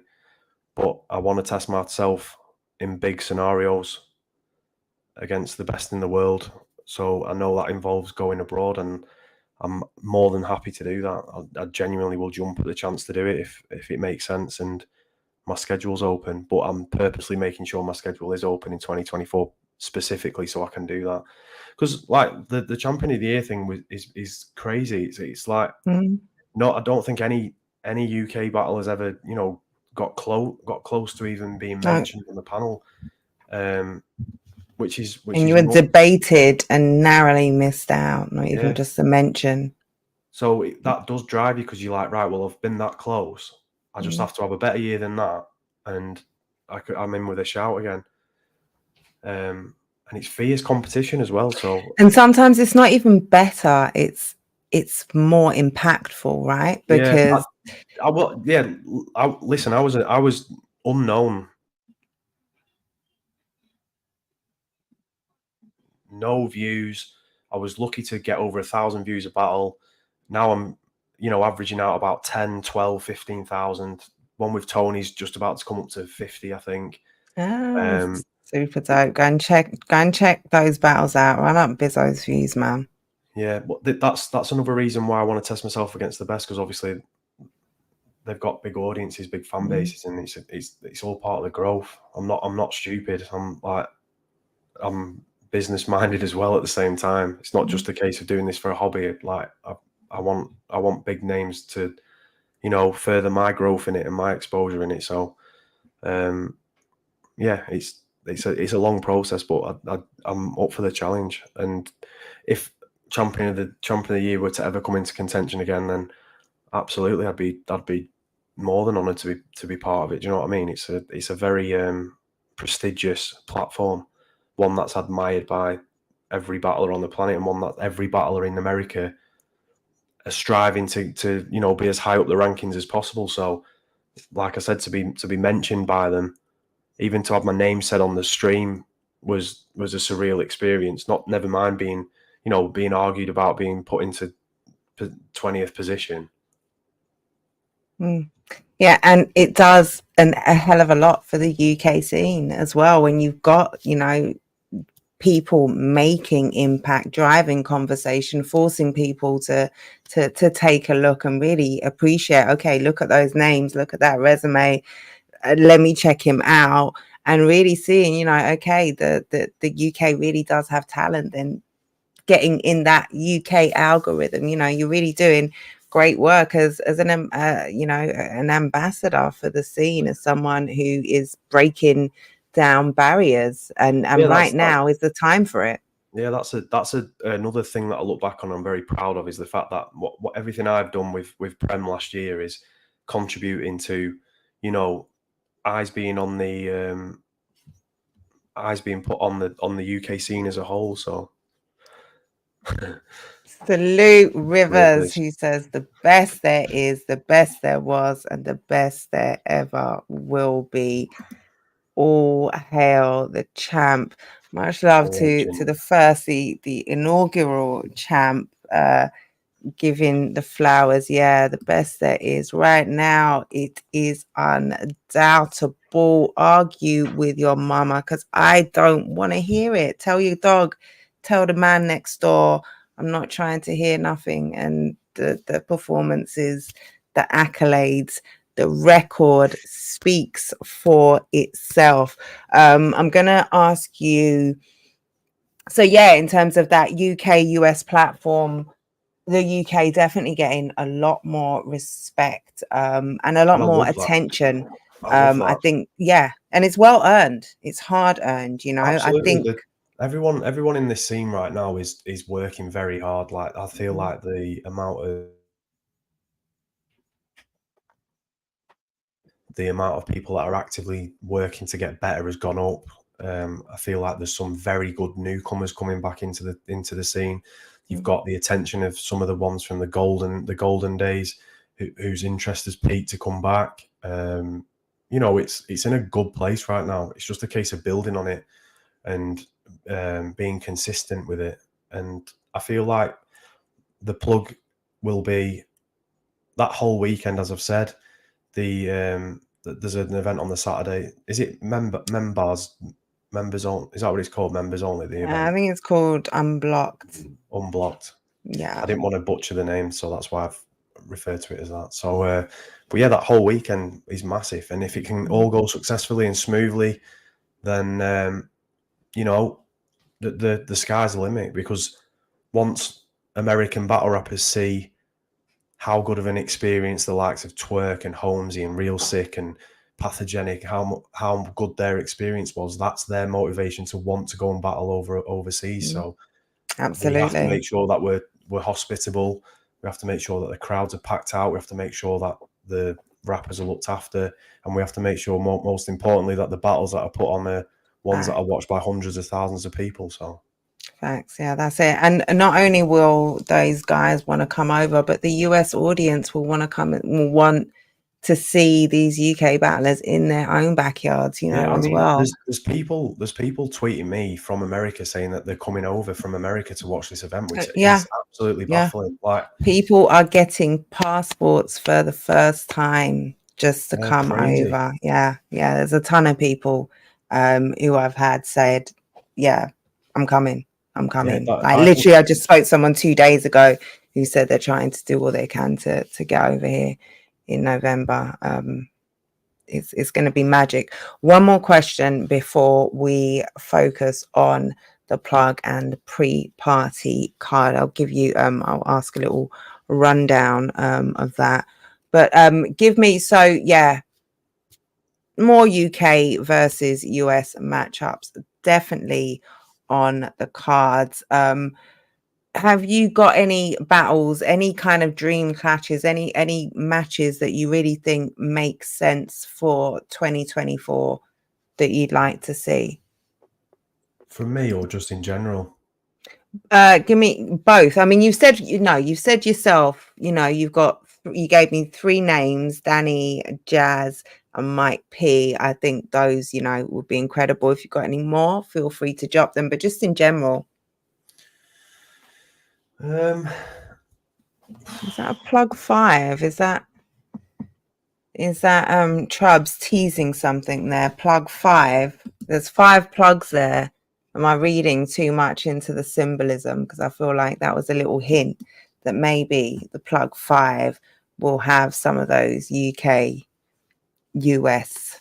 But I want to test myself in big scenarios against the best in the world. So I know that involves going abroad, and I'm more than happy to do that. I genuinely will jump at the chance to do it if it makes sense and my schedule's open. But I'm purposely making sure my schedule is open in 2024 specifically so I can do that. Because like the champion of the year thing is crazy. It's like no, I don't think any UK battle has ever got close to even being mentioned on the panel. Which is you were debated and narrowly missed out, not even just a mention. So that does drive you, because you're like, right, well, I've been that close. I just have to have a better year than that, and I'm in with a shout again. And it's fierce competition as well. So, and sometimes it's not even better; it's more impactful, right? Because listen, I was unknown. No views. I was lucky to get over 1,000 views a battle. Now I'm, averaging out about 10, 12, 15,000. One with Tony's just about to come up to 50, I think. Super dope. Go and check those battles out. Run up Bizzo's views, man. Yeah, but that's another reason why I want to test myself against the best, because obviously they've got big audiences, big fan bases, and it's all part of the growth. I'm not stupid. I'm business minded as well at the same time. It's not just a case of doing this for a hobby. Like I want big names to, further my growth in it and my exposure in it. So, yeah, it's a long process, but I'm up for the challenge. And if champion of the year were to ever come into contention again, then absolutely I'd be more than honoured to be part of it. Do you know what I mean? It's a very prestigious platform, one that's admired by every battler on the planet, and one that every battler in America are striving to be as high up the rankings as possible. So, like I said, to be mentioned by them, even to have my name said on the stream was a surreal experience. Never mind being argued about being put into 20th position. Yeah, and it does a hell of a lot for the UK scene as well, when you've got people making impact, driving conversation, forcing people to take a look and really appreciate, okay, look at those names, look at that resume, let me check him out, and really seeing okay, the UK really does have talent, and getting in that UK algorithm. You're really doing great work as an an ambassador for the scene, as someone who is breaking down barriers, and right now is the time for it. Yeah, that's another thing that I look back on I'm very proud of, is the fact that what everything I've done with Prem last year is contributing to eyes being put on the UK scene as a whole. So Salute Rivers, who says the best there is, the best there was, and the best there ever will be. all hail the champ. Much love to the first, the inaugural champ, giving the flowers. Yeah, the best there is right now. It is undoubtable. Argue with your mama, because I don't want to hear it. Tell your dog, tell the man next door, I'm not trying to hear nothing. And the performances, the accolades, the record speaks for itself. I'm gonna ask you, so yeah, in terms of that UK US platform, the UK definitely getting a lot more respect, and a lot And I more love that. attention. I love that. I think, yeah, and it's well earned. It's hard earned, you know. Absolutely. I think Everyone in this scene right now is working very hard. Like, I feel like the amount of people that are actively working to get better has gone up. I feel like there's some very good newcomers coming back into the scene. You've got the attention of some of the ones from the golden days, whose interest has peaked to come back. You know, it's in a good place right now. It's just a case of building on it and being consistent with it. And I feel like the plug will be that whole weekend, as I've said. There's an event on the Saturday. Is it members only? Is that what it's called? Members only. The event. I think it's called Unblocked. Unblocked. Yeah. I didn't want to butcher the name, so that's why I've referred to it as that. So, but yeah, that whole weekend is massive, and if it can all go successfully and smoothly, then you know, the sky's the limit. Because once American battle rappers see how good of an experience the likes of Twerk and Holmesy and Real Sick and Pathogenic, how good their experience was, that's their motivation to want to go and battle overseas. So we have to Absolutely. make sure that we're hospitable. We have to make sure that the crowds are packed out. We have to make sure that the rappers are looked after, and we have to make sure, most importantly, that the battles that are put on are ones that are watched by hundreds of thousands of people. So facts, yeah, that's it. And not only will those guys want to come over, but the US audience will want to come and will want to see these UK battlers in their own backyards, you know, yeah, I as mean, well. there's people tweeting me from America saying that they're coming over from America to watch this event, which is absolutely baffling. Like, people are getting passports for the first time just to come crazy. over. Yeah, there's a ton of people who I've had said, yeah, I'm coming. Like, literally, I just spoke to someone 2 days ago who said they're trying to do all they can to get over here in November. It's going to be magic. One more question before we focus on the plug and pre-party card. I'll give you I'll ask a little rundown of that. But give me, so yeah, more UK versus US matchups definitely on the cards. Have you got any battles, any kind of dream clashes, any matches that you really think make sense for 2024 that you'd like to see? From me, or just in general? Give me both. I mean, you said yourself, you gave me 3 names: Danny, Jazz, and Mike P. I think those, would be incredible. If you've got any more, feel free to drop them, but just in general. Is that a plug 5? Is that Trubs teasing something there? Plug 5. There's 5 plugs there. Am I reading too much into the symbolism? Because I feel like that was a little hint that maybe the plug 5 will have some of those UK US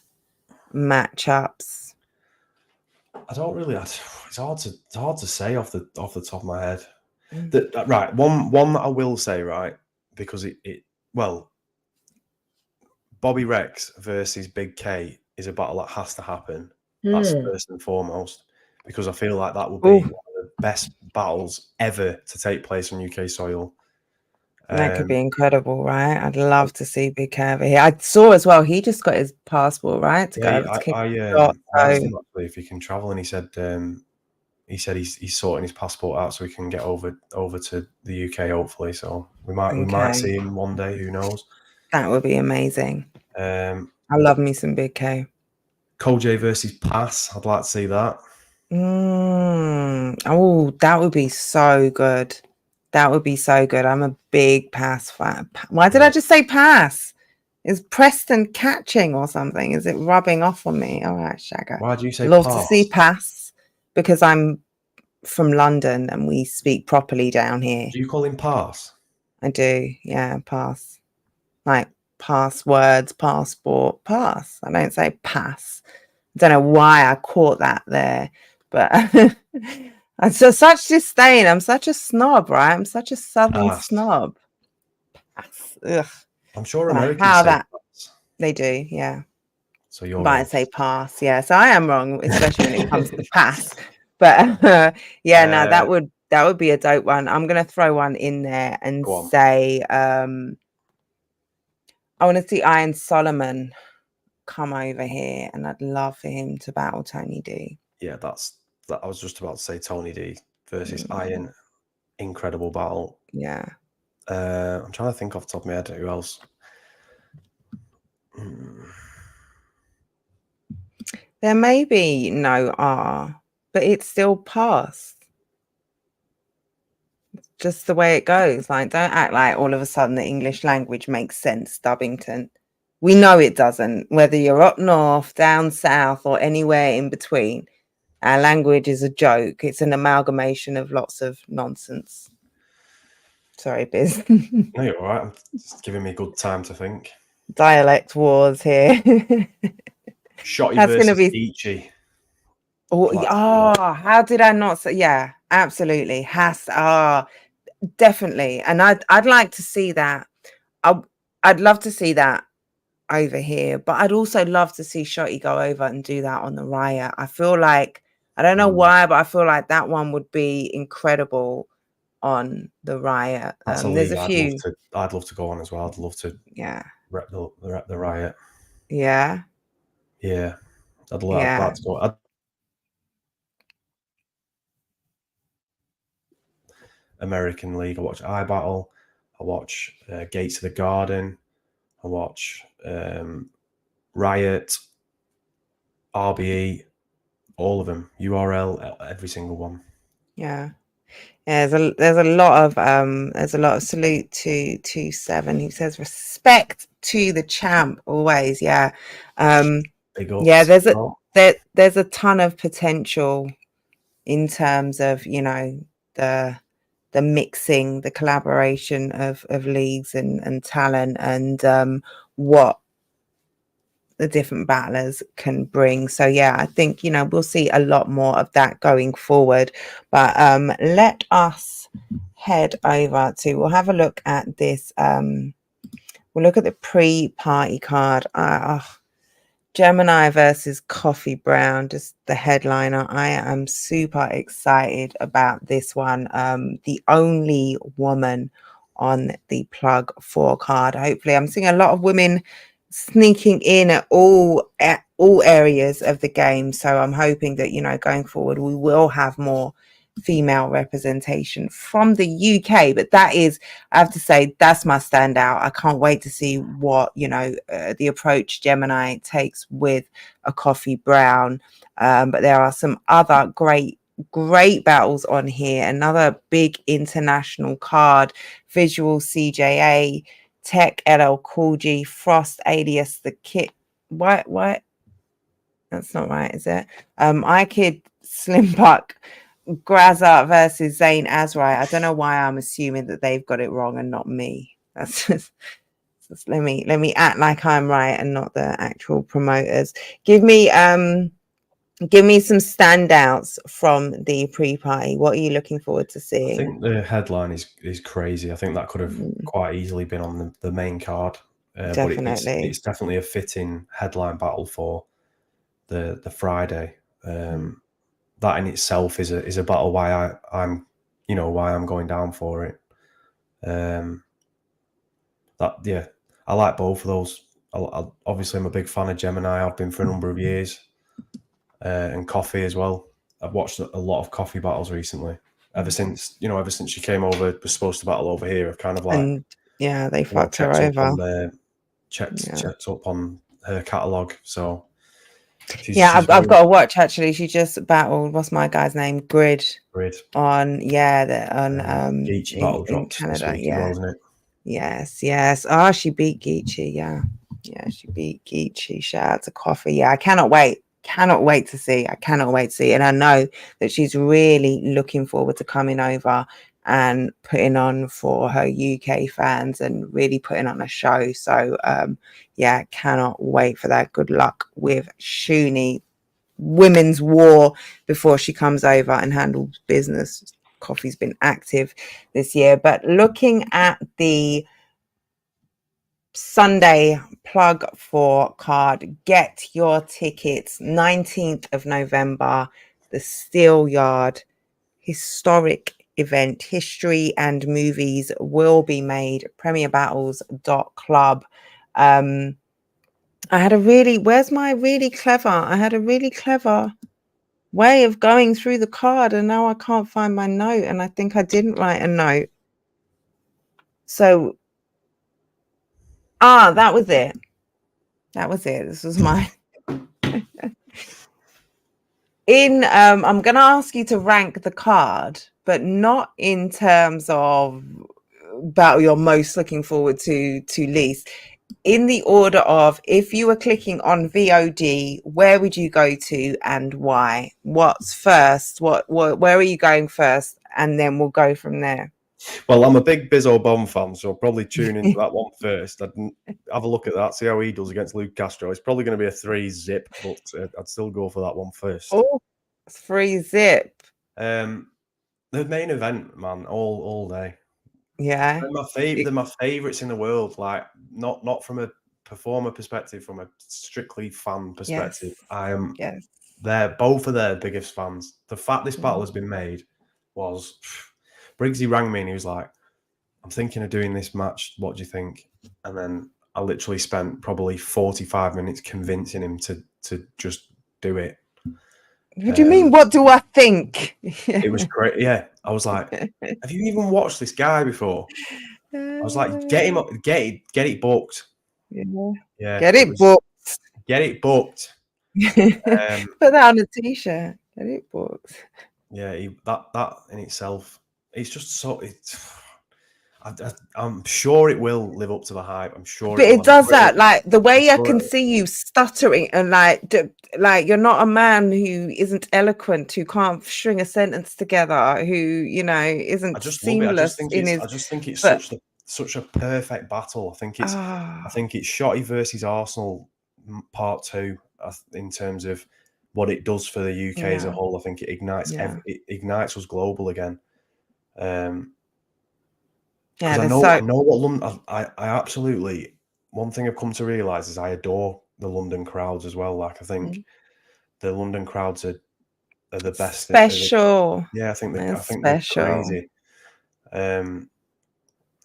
matchups. I don't really. It's hard to say off the top of my head. Right, one that I will say, right, because Bobby Rex versus Big K is a battle that has to happen. That's first and foremost, because I feel like that will be one of the best battles ever to take place on UK soil. That could be incredible, right? I'd love to see Big K over here. I saw as well, he just got his passport, right, to go over to I asked him actually if he can travel, and he said he's sorting his passport out so he can get over to the UK, hopefully. So we might see him one day. Who knows? That would be amazing. I love me some Big K. Koj versus Pass. I'd like to see that. Oh, that would be so good. That would be so good. I'm a big Pass fan. Why did I just say Pass? Is Preston catching or something? Is it rubbing off on me? All right, Shagger. Why do you say Love Pass? to see Pass because I'm from London and we speak properly down here. Do you call him Pass? I do. Yeah, Pass. Like passwords, passport, pass. I don't say pass. I don't know why I caught that there, but I'm such disdain. I'm such a snob, right? I'm such a southern Pass. snob. Pass. Ugh. I'm sure Don't know Americans how say that Pass. they do, yeah. So you're But I wrong. say pass, yeah. So I am wrong, especially when it comes to pass. But yeah, no, that would be a dope one. I'm gonna throw one in there and Go on. say I want to see Iron Solomon come over here, and I'd love for him to battle Tony D. Yeah, that. I was just about to say Tony D versus Iron. Incredible battle. Yeah. I'm trying to think off the top of my head who else. There may be no R, but it's still pass. Just the way it goes. Like, don't act like all of a sudden the English language makes sense, Stubbington. We know it doesn't, whether you're up north, down south, or anywhere in between. Our language is a joke. It's an amalgamation of lots of nonsense. Sorry, Biz. No, you're all right. I'm just giving me good time to think. Dialect wars here. Shotty That's versus gonna be Ichi. how did I not say? Yeah, absolutely. Definitely. And I'd like to see that. I'd love to see that over here, but I'd also love to see Shotty go over and do that on the Riot. I feel like, I don't know why, but I feel like that one would be incredible on the Riot. That's a There's league a few. I'd love to go on as well. I'd love to rep the Riot. Yeah. Yeah. I'd like to go. American League. I watch iBattle. I watch Gates of the Garden. I watch Riot, RBE, all of them. URL, every single one. Yeah. Yeah, there's a lot of salute to 27 who says respect to the champ always. Yeah. Big ups. Yeah, there's a ton of potential in terms of, you know, the mixing, the collaboration of leagues and talent, and what the different battlers can bring. So yeah, I think, you know, we'll see a lot more of that going forward. But let us head over to, we'll have a look at this. We'll look at the pre-party card. Gemini versus Coffee Brown, just the headliner. I am super excited about this one. The only woman on the plug 4 card. Hopefully, I'm seeing a lot of women sneaking in at all areas of the game. So I'm hoping that, you know, going forward, we will have more female representation from the UK. But that is, I have to say, that's my standout. I can't wait to see what, you know, the approach Gemini takes with a Coffee Brown. But there are some other great battles on here. Another big international card, Visual CJA, Tech LL Cool G, Frost alias the Kit. What? That's not right, is it? iKid, Slim Buck, Grazza versus Zayn Azrai. I don't know why I'm assuming that they've got it wrong and not me. That's just let me act like I'm right and not the actual promoters. Give me some standouts from the pre-party. What are you looking forward to seeing? I think the headline is crazy. I think that could have quite easily been on the main card. Definitely. But it's definitely a fitting headline battle for the Friday. That in itself is a battle why I'm going down for it. I like both of those. Obviously, I'm a big fan of Gemini. I've been for a number of years, and Coffee as well. I've watched a lot of Coffee battles recently. Ever since she came over, was supposed to battle over here. I've kind of like, and yeah, they fucked her over. Checked up on her catalogue. So She's I've very got to watch actually. She just battled, what's my guy's name? Grid grid. on Geechee battle in drops Canada. this week as well, isn't it? Yes. Oh, she beat Geechee. Yeah, she beat Geechee. Shout out to Coffee. Yeah, I cannot wait. Cannot wait to see. I cannot wait to see. And I know that she's really looking forward to coming over and putting on for her UK fans and really putting on a show. So cannot wait for that. Good luck with Shuni Women's War before she comes over and handles business. Coffee's been active this year, but looking at the Sunday plug for card, get your tickets 19th of November, the Steel Yard historic event. History and movies will be made. Premierbattles.club. I had a really clever way of going through the card, and now I can't find my note, and I think I didn't write a note. So that was it. This was my I'm gonna ask you to rank the card, but not in terms of battle you're most looking forward to least. In the order of, if you were clicking on VOD, where would you go to and why? What's first? Where are you going first? And then we'll go from there. Well, I'm a big Bizzo Bomb fan, so I'll probably tune into that one first. I'd have a look at that, see how he does against Lu Castro. It's probably going to be a 3-zip, but I'd still go for that one first. Oh, 3-zip. The main event, man, all day. Yeah. They're my favourites in the world. Like, not from a performer perspective, from a strictly fan perspective. Yes. They're both of their biggest fans. The fact this battle has been made was... Briggsy rang me and he was like, I'm thinking of doing this match. What do you think? And then I literally spent probably 45 minutes convincing him to just do it. What do you mean? What do I think? It was great. Yeah. I was like, have you even watched this guy before? I was like, get it booked. Yeah. Get it booked. Get it booked. Put that on a t-shirt. Get it booked. Yeah, that in itself, it's just so I'm sure it will live up to the hype. I'm sure, but it does that. Like the way I can see you stuttering and like you're not a man who isn't eloquent, who can't string a sentence together, who isn't seamless in his. I just think it's such a perfect battle. I think it's Shotty versus Arsenal part 2 in terms of what it does for the UK as a whole. I think it ignites it ignites us global again. I know what London. I absolutely, one thing I've come to realise is I adore the London crowds as well. Like I think the London crowds are the best. Special. I think they're crazy.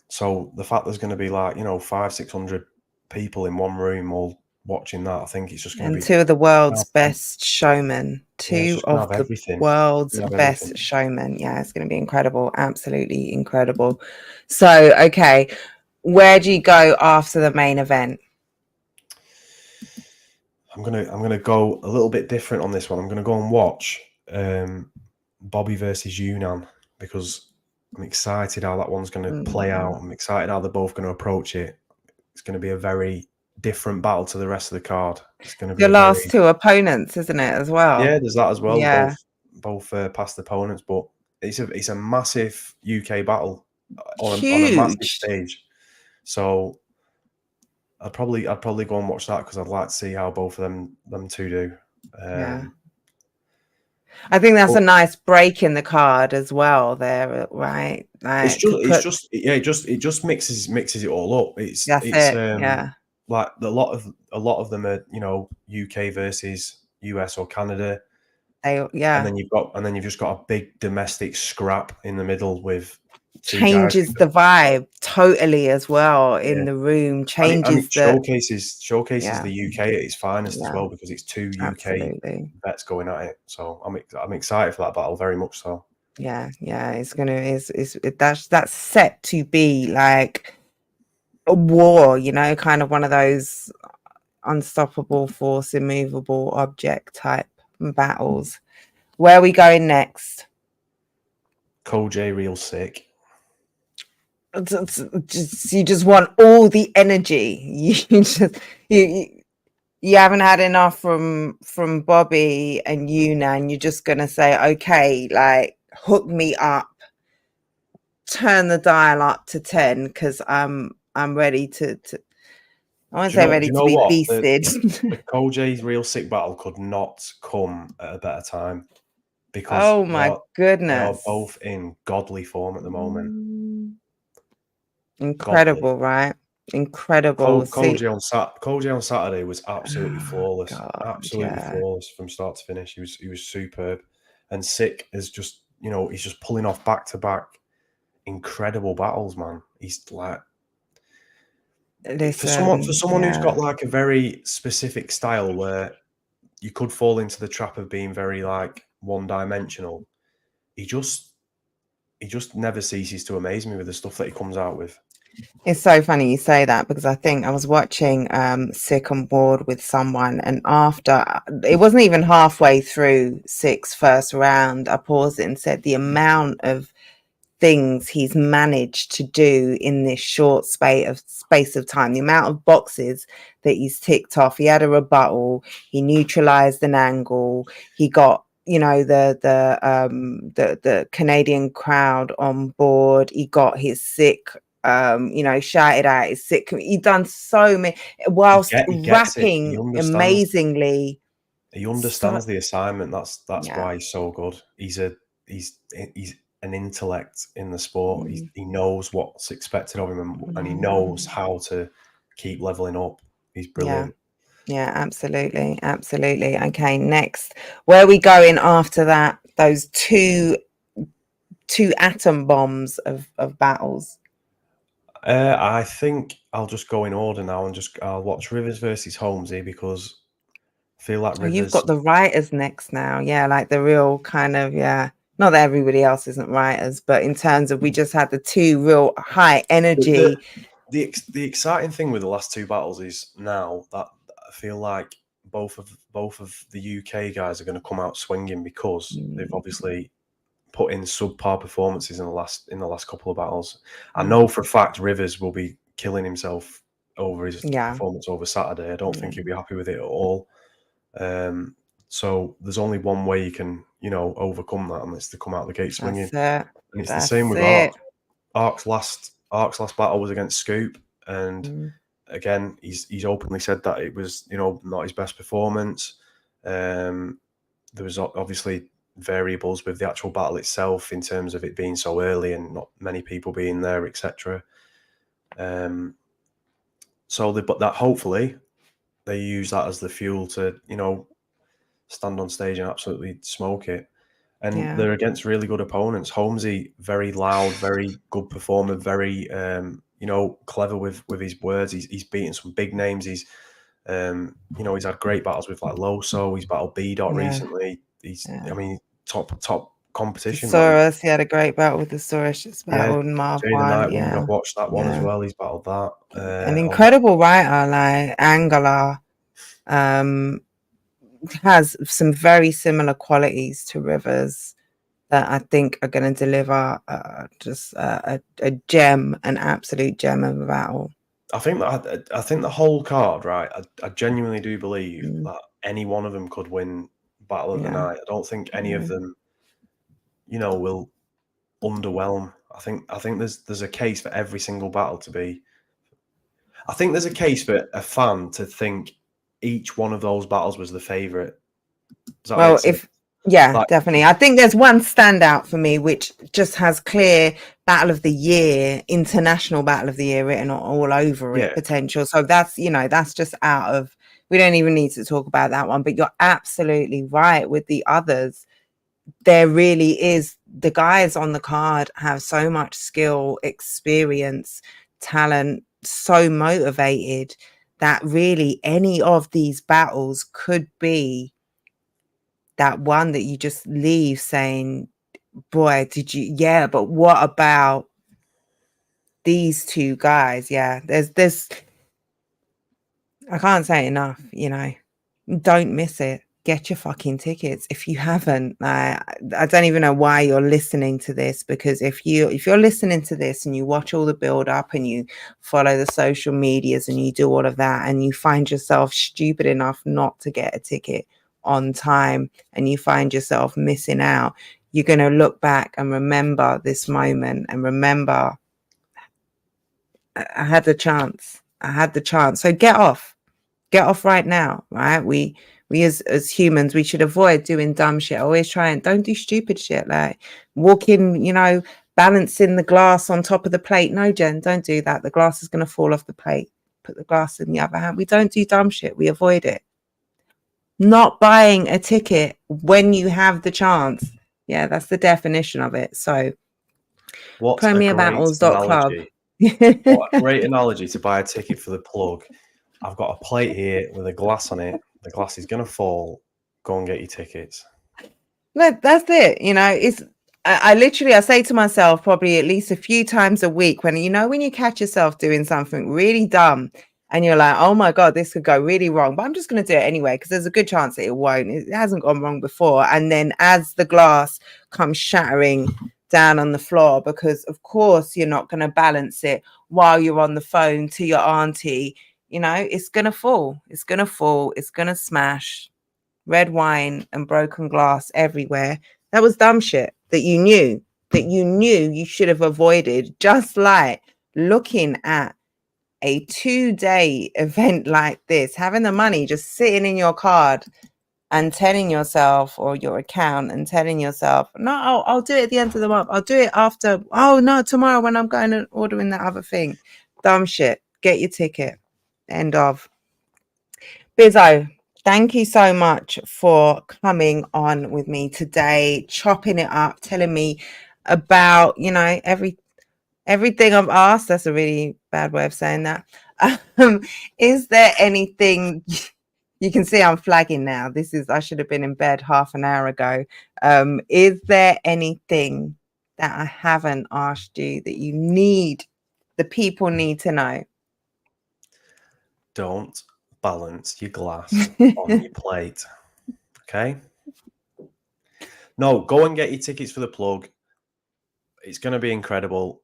So the fact there's going to be like 500-600 people in one room all watching that, I think it's just going to be two of the world's best showmen. Two of the everything. World's best showmen. Yeah, it's going to be incredible. Absolutely incredible. So, okay, where do you go after the main event? I'm gonna go a little bit different on this one. I'm gonna go and watch Bobby versus Yunnan because I'm excited how that one's going to play out. I'm excited how they're both going to approach it. It's going to be a very different battle to the rest of the card. It's going to be your last two opponents, isn't it, as well? Yeah, there's that as well. Yeah. Both past opponents, but it's a massive UK battle on a massive stage. So I'd probably go and watch that because I'd like to see how both of them two do. I think that's a nice break in the card as well. There, right? Like, it just mixes it all up. Like a lot of them are UK versus US or Canada. And then you've just got a big domestic scrap in the middle with changes the vibe totally as well in the room. Showcases the UK at its finest as well because it's two UK vets going at it. So I'm excited for that battle very much so. Yeah, that's set to be like a war, kind of one of those unstoppable force, immovable object type battles. Where are we going next? Koj real sick. You just want all the energy. You haven't had enough from Bobby and Yuna, you're just gonna say, okay, like hook me up, turn the dial up to 10 because I'm ready to I won't say ready to be what? beasted. The Koj real sick battle could not come at a better time because Oh my they are goodness. both in godly form at the moment. Incredible, right? Incredible. Koj on Saturday was absolutely flawless. God, Absolutely flawless from start to finish. He was superb. And Sick is just, he's just pulling off back to back incredible battles, man. He's like, for someone who's got like a very specific style where you could fall into the trap of being very like one dimensional, he just never ceases to amaze me with the stuff that he comes out with. It's so funny you say that because I think I was watching Sick and Ward with someone, and after it wasn't even halfway through Sick's first round, I paused it and said the amount of things he's managed to do in this short space of time, the amount of boxes that he's ticked off. He had a rebuttal, he neutralized an angle, he got the Canadian crowd on board, he got his Sick shouted out his Sick. He done so many whilst rapping amazingly. He understands the assignment. That's why he's so good. He's an intellect in the sport. He knows what's expected of him, and he knows how to keep leveling up. He's brilliant. Yeah, absolutely. Okay, next. Where are we going after that? Those two atom bombs of battles. I think I'll just go in order now and I'll watch Rivers versus Holmesy because I feel like Rivers. You've got the writers next now. Yeah, like the real kind of, not that everybody else isn't writers, but in terms of we just had the two real high energy. The exciting thing with the last two battles is now that I feel like both of the UK guys are going to come out swinging because they've obviously put in subpar performances in the last couple of battles. I know for a fact Rivers will be killing himself over his performance over Saturday. I don't think he'll be happy with it at all. So there's only one way you can, overcome that, and it's to come out the gate swinging. And it's the same with Ark. Ark's last battle was against Scoop, and again, he's openly said that it was, not his best performance. There was obviously variables with the actual battle itself in terms of it being so early and not many people being there, etc. But that hopefully they use that as the fuel to, stand on stage and absolutely smoke it. And they're against really good opponents. Holmesy, very loud, very good performer, very clever with his words. He's beaten some big names. He's he's had great battles with like Loso. He's battled B Dot recently. I mean, top competition. Thesaurus, he had a great battle with the Thesaurus. Just battled Marv one. I've watched that one as well. He's battled that. An incredible writer, like Angela, has some very similar qualities to Rivers that I think are going to deliver just a gem, an absolute gem of a battle. I think the whole card, right? I genuinely do believe that any one of them could win Battle of the Night. I don't think any of them, will underwhelm. I think there's a case for every single battle to be. I think there's a case for a fan to think each one of those battles was the favorite. Well, definitely. I think there's one standout for me, which just has clear Battle of the Year, International Battle of the Year written all over it, potential. So that's just out of, we don't even need to talk about that one, but you're absolutely right with the others. There really is, the guys on the card have so much skill, experience, talent, so motivated that really any of these battles could be that one that you just leave saying, boy, did you, but what about these two guys? There's I can't say enough, you know, don't miss it. Get your fucking tickets if you haven't. I don't even know why you're listening to this, because if you're listening to this and you watch all the build up and you follow the social medias and you do all of that and you find yourself stupid enough not to get a ticket on time and you find yourself missing out, you're going to look back and remember this moment and remember, I had the chance. So get off right now, right? We as humans, we should avoid doing dumb shit. Always try and don't do stupid shit like walking, you know, balancing the glass on top of the plate. No, Jen, don't do that. The glass is going to fall off the plate. Put the glass in the other hand. We don't do dumb shit. We avoid it. Not buying a ticket when you have the chance. Yeah, that's the definition of it. So What a great premierbattles.club. What a great analogy to buy a ticket for the plug. I've got a plate here with a glass on it. The glass is going to fall. Go and get your tickets. That's it. You know, I say to myself probably at least a few times a week when, you know, when you catch yourself doing something really dumb and you're like, oh my God, this could go really wrong, but I'm just going to do it anyway because there's a good chance that it won't. It hasn't gone wrong before. And then as the glass comes shattering down on the floor, because of course you're not going to balance it while you're on the phone to your auntie, you know, it's going to fall. It's going to smash. Red wine and broken glass everywhere. That was dumb shit that you knew you should have avoided, just like looking at a 2-day event like this, having the money just sitting in your card and telling yourself, or your account, and telling yourself, no, I'll do it at the end of the month. I'll do it after. Oh no, tomorrow when I'm going and ordering that other thing. Dumb shit. Get your ticket. End of. Bizzo, thank you so much for coming on with me today, chopping it up, telling me about, you know, everything I've asked. That's a really bad way of saying that. Is there anything? You can see I'm flagging now. I should have been in bed half an hour ago. Is there anything that I haven't asked you that the people need to know? Don't balance your glass on your plate. Okay? No, go and get your tickets for the plug. It's going to be incredible.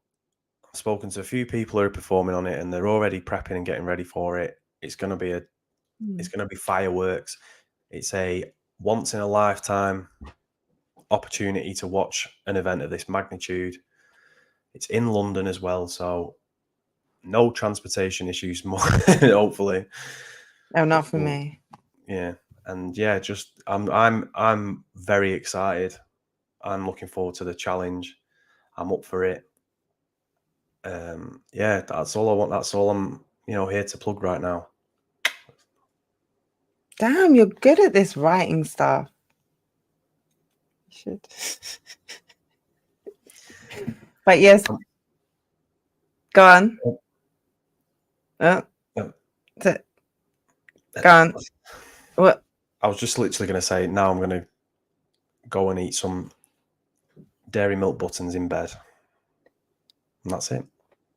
I've spoken to a few people who are performing on it and they're already prepping and getting ready for it. It's going to be fireworks. It's a once in a lifetime opportunity to watch an event of this magnitude. It's in London as well, so no transportation issues more hopefully. Oh, not for me. Yeah. And yeah, just I'm very excited. I'm looking forward to the challenge. I'm up for it. Yeah, that's all I want. That's all I'm, here to plug right now. Damn, you're good at this writing stuff. You should. But yes, go on. Oh, go on. What? I was just literally going to say, now I'm going to go and eat some dairy milk buttons in bed. And that's it.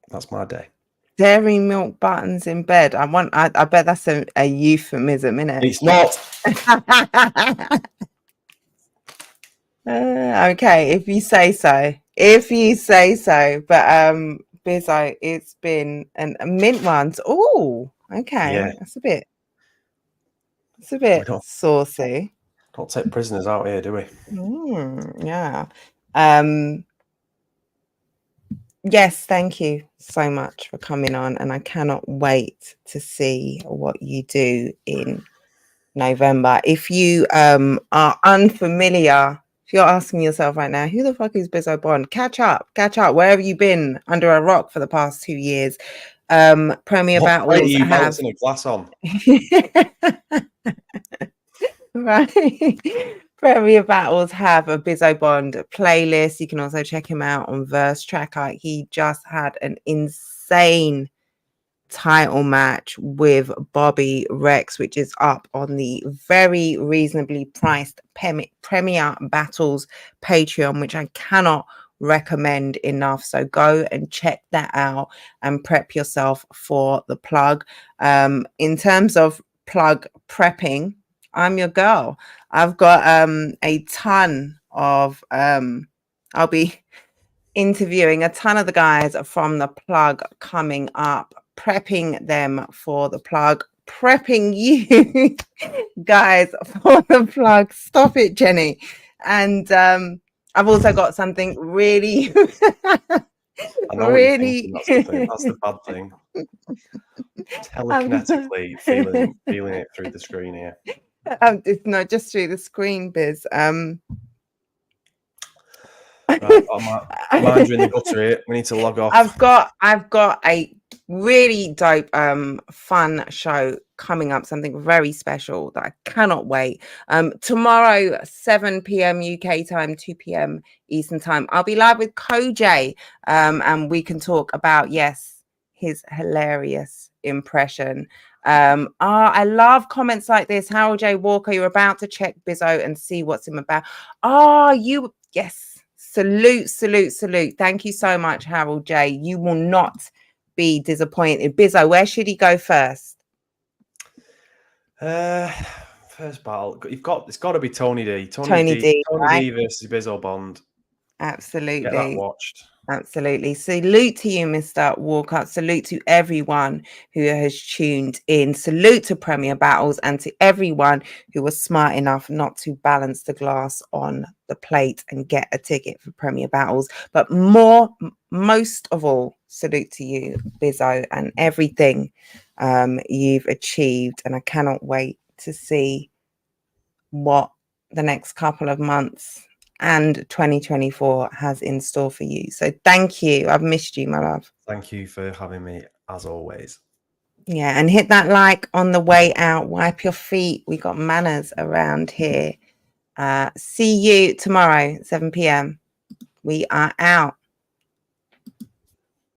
That's my day. Dairy milk buttons in bed. I bet that's a euphemism, isn't it? It's not. Okay, if you say so. But Bizzo, it's been a mint one. Oh, okay. Yeah. That's a bit saucy. Don't take prisoners out here, do we? Yeah. Yes, thank you so much for coming on, and I cannot wait to see what you do in November. If you are unfamiliar, if you're asking yourself right now, who the fuck is Bizzo Bond? Catch up. Where have you been under a rock for the past 2 years? Premier Battles have balancing a glass on. Right. Premier Battles have a Bizzo Bond playlist. You can also check him out on Verse Tracker. He just had an insane title match with Bobby Rex, which is up on the very reasonably priced Premier Battles Patreon, which I cannot recommend enough. So go and check that out and prep yourself for the plug. In terms of plug prepping, I'm your girl. I've got a ton of I'll be interviewing a ton of the guys from the plug coming up, prepping them for the plug, prepping you guys for the plug. Stop it, Jenny. And I've also got something really I know what you're thinking. That's the thing. That's the bad thing. Telekinetically feeling it through the screen here. It's not just through the screen, Biz. Right, mind you in the gutter here. We need to log off. I've got a really dope fun show coming up, something very special that I cannot wait. Tomorrow 7 p.m. UK time, 2 p.m. Eastern time, I'll be live with Koj, and we can talk about his hilarious impression. I love comments like this. Harold J. Walker, you're about to check Bizzo and see what's him about. Yes. Salute. Thank you so much, Harold J. You will not be disappointed. Bizzo, where should he go first? First battle. It's got to be Tony D. Tony D versus Bizzo Bond. Absolutely. Get that watched. Absolutely. Salute to you, Mr. Walker. Salute to everyone who has tuned in. Salute to Premier Battles and to everyone who was smart enough not to balance the glass on the plate and get a ticket for Premier Battles. But most of all, salute to you, Bizzo, and everything you've achieved. And I cannot wait to see what the next couple of months and 2024 has in store for you. So thank you. I've missed you, my love. Thank you for having me, as always. Yeah, and hit that like on the way out. Wipe your feet. We got manners around here. See you tomorrow, 7 p.m. We are out.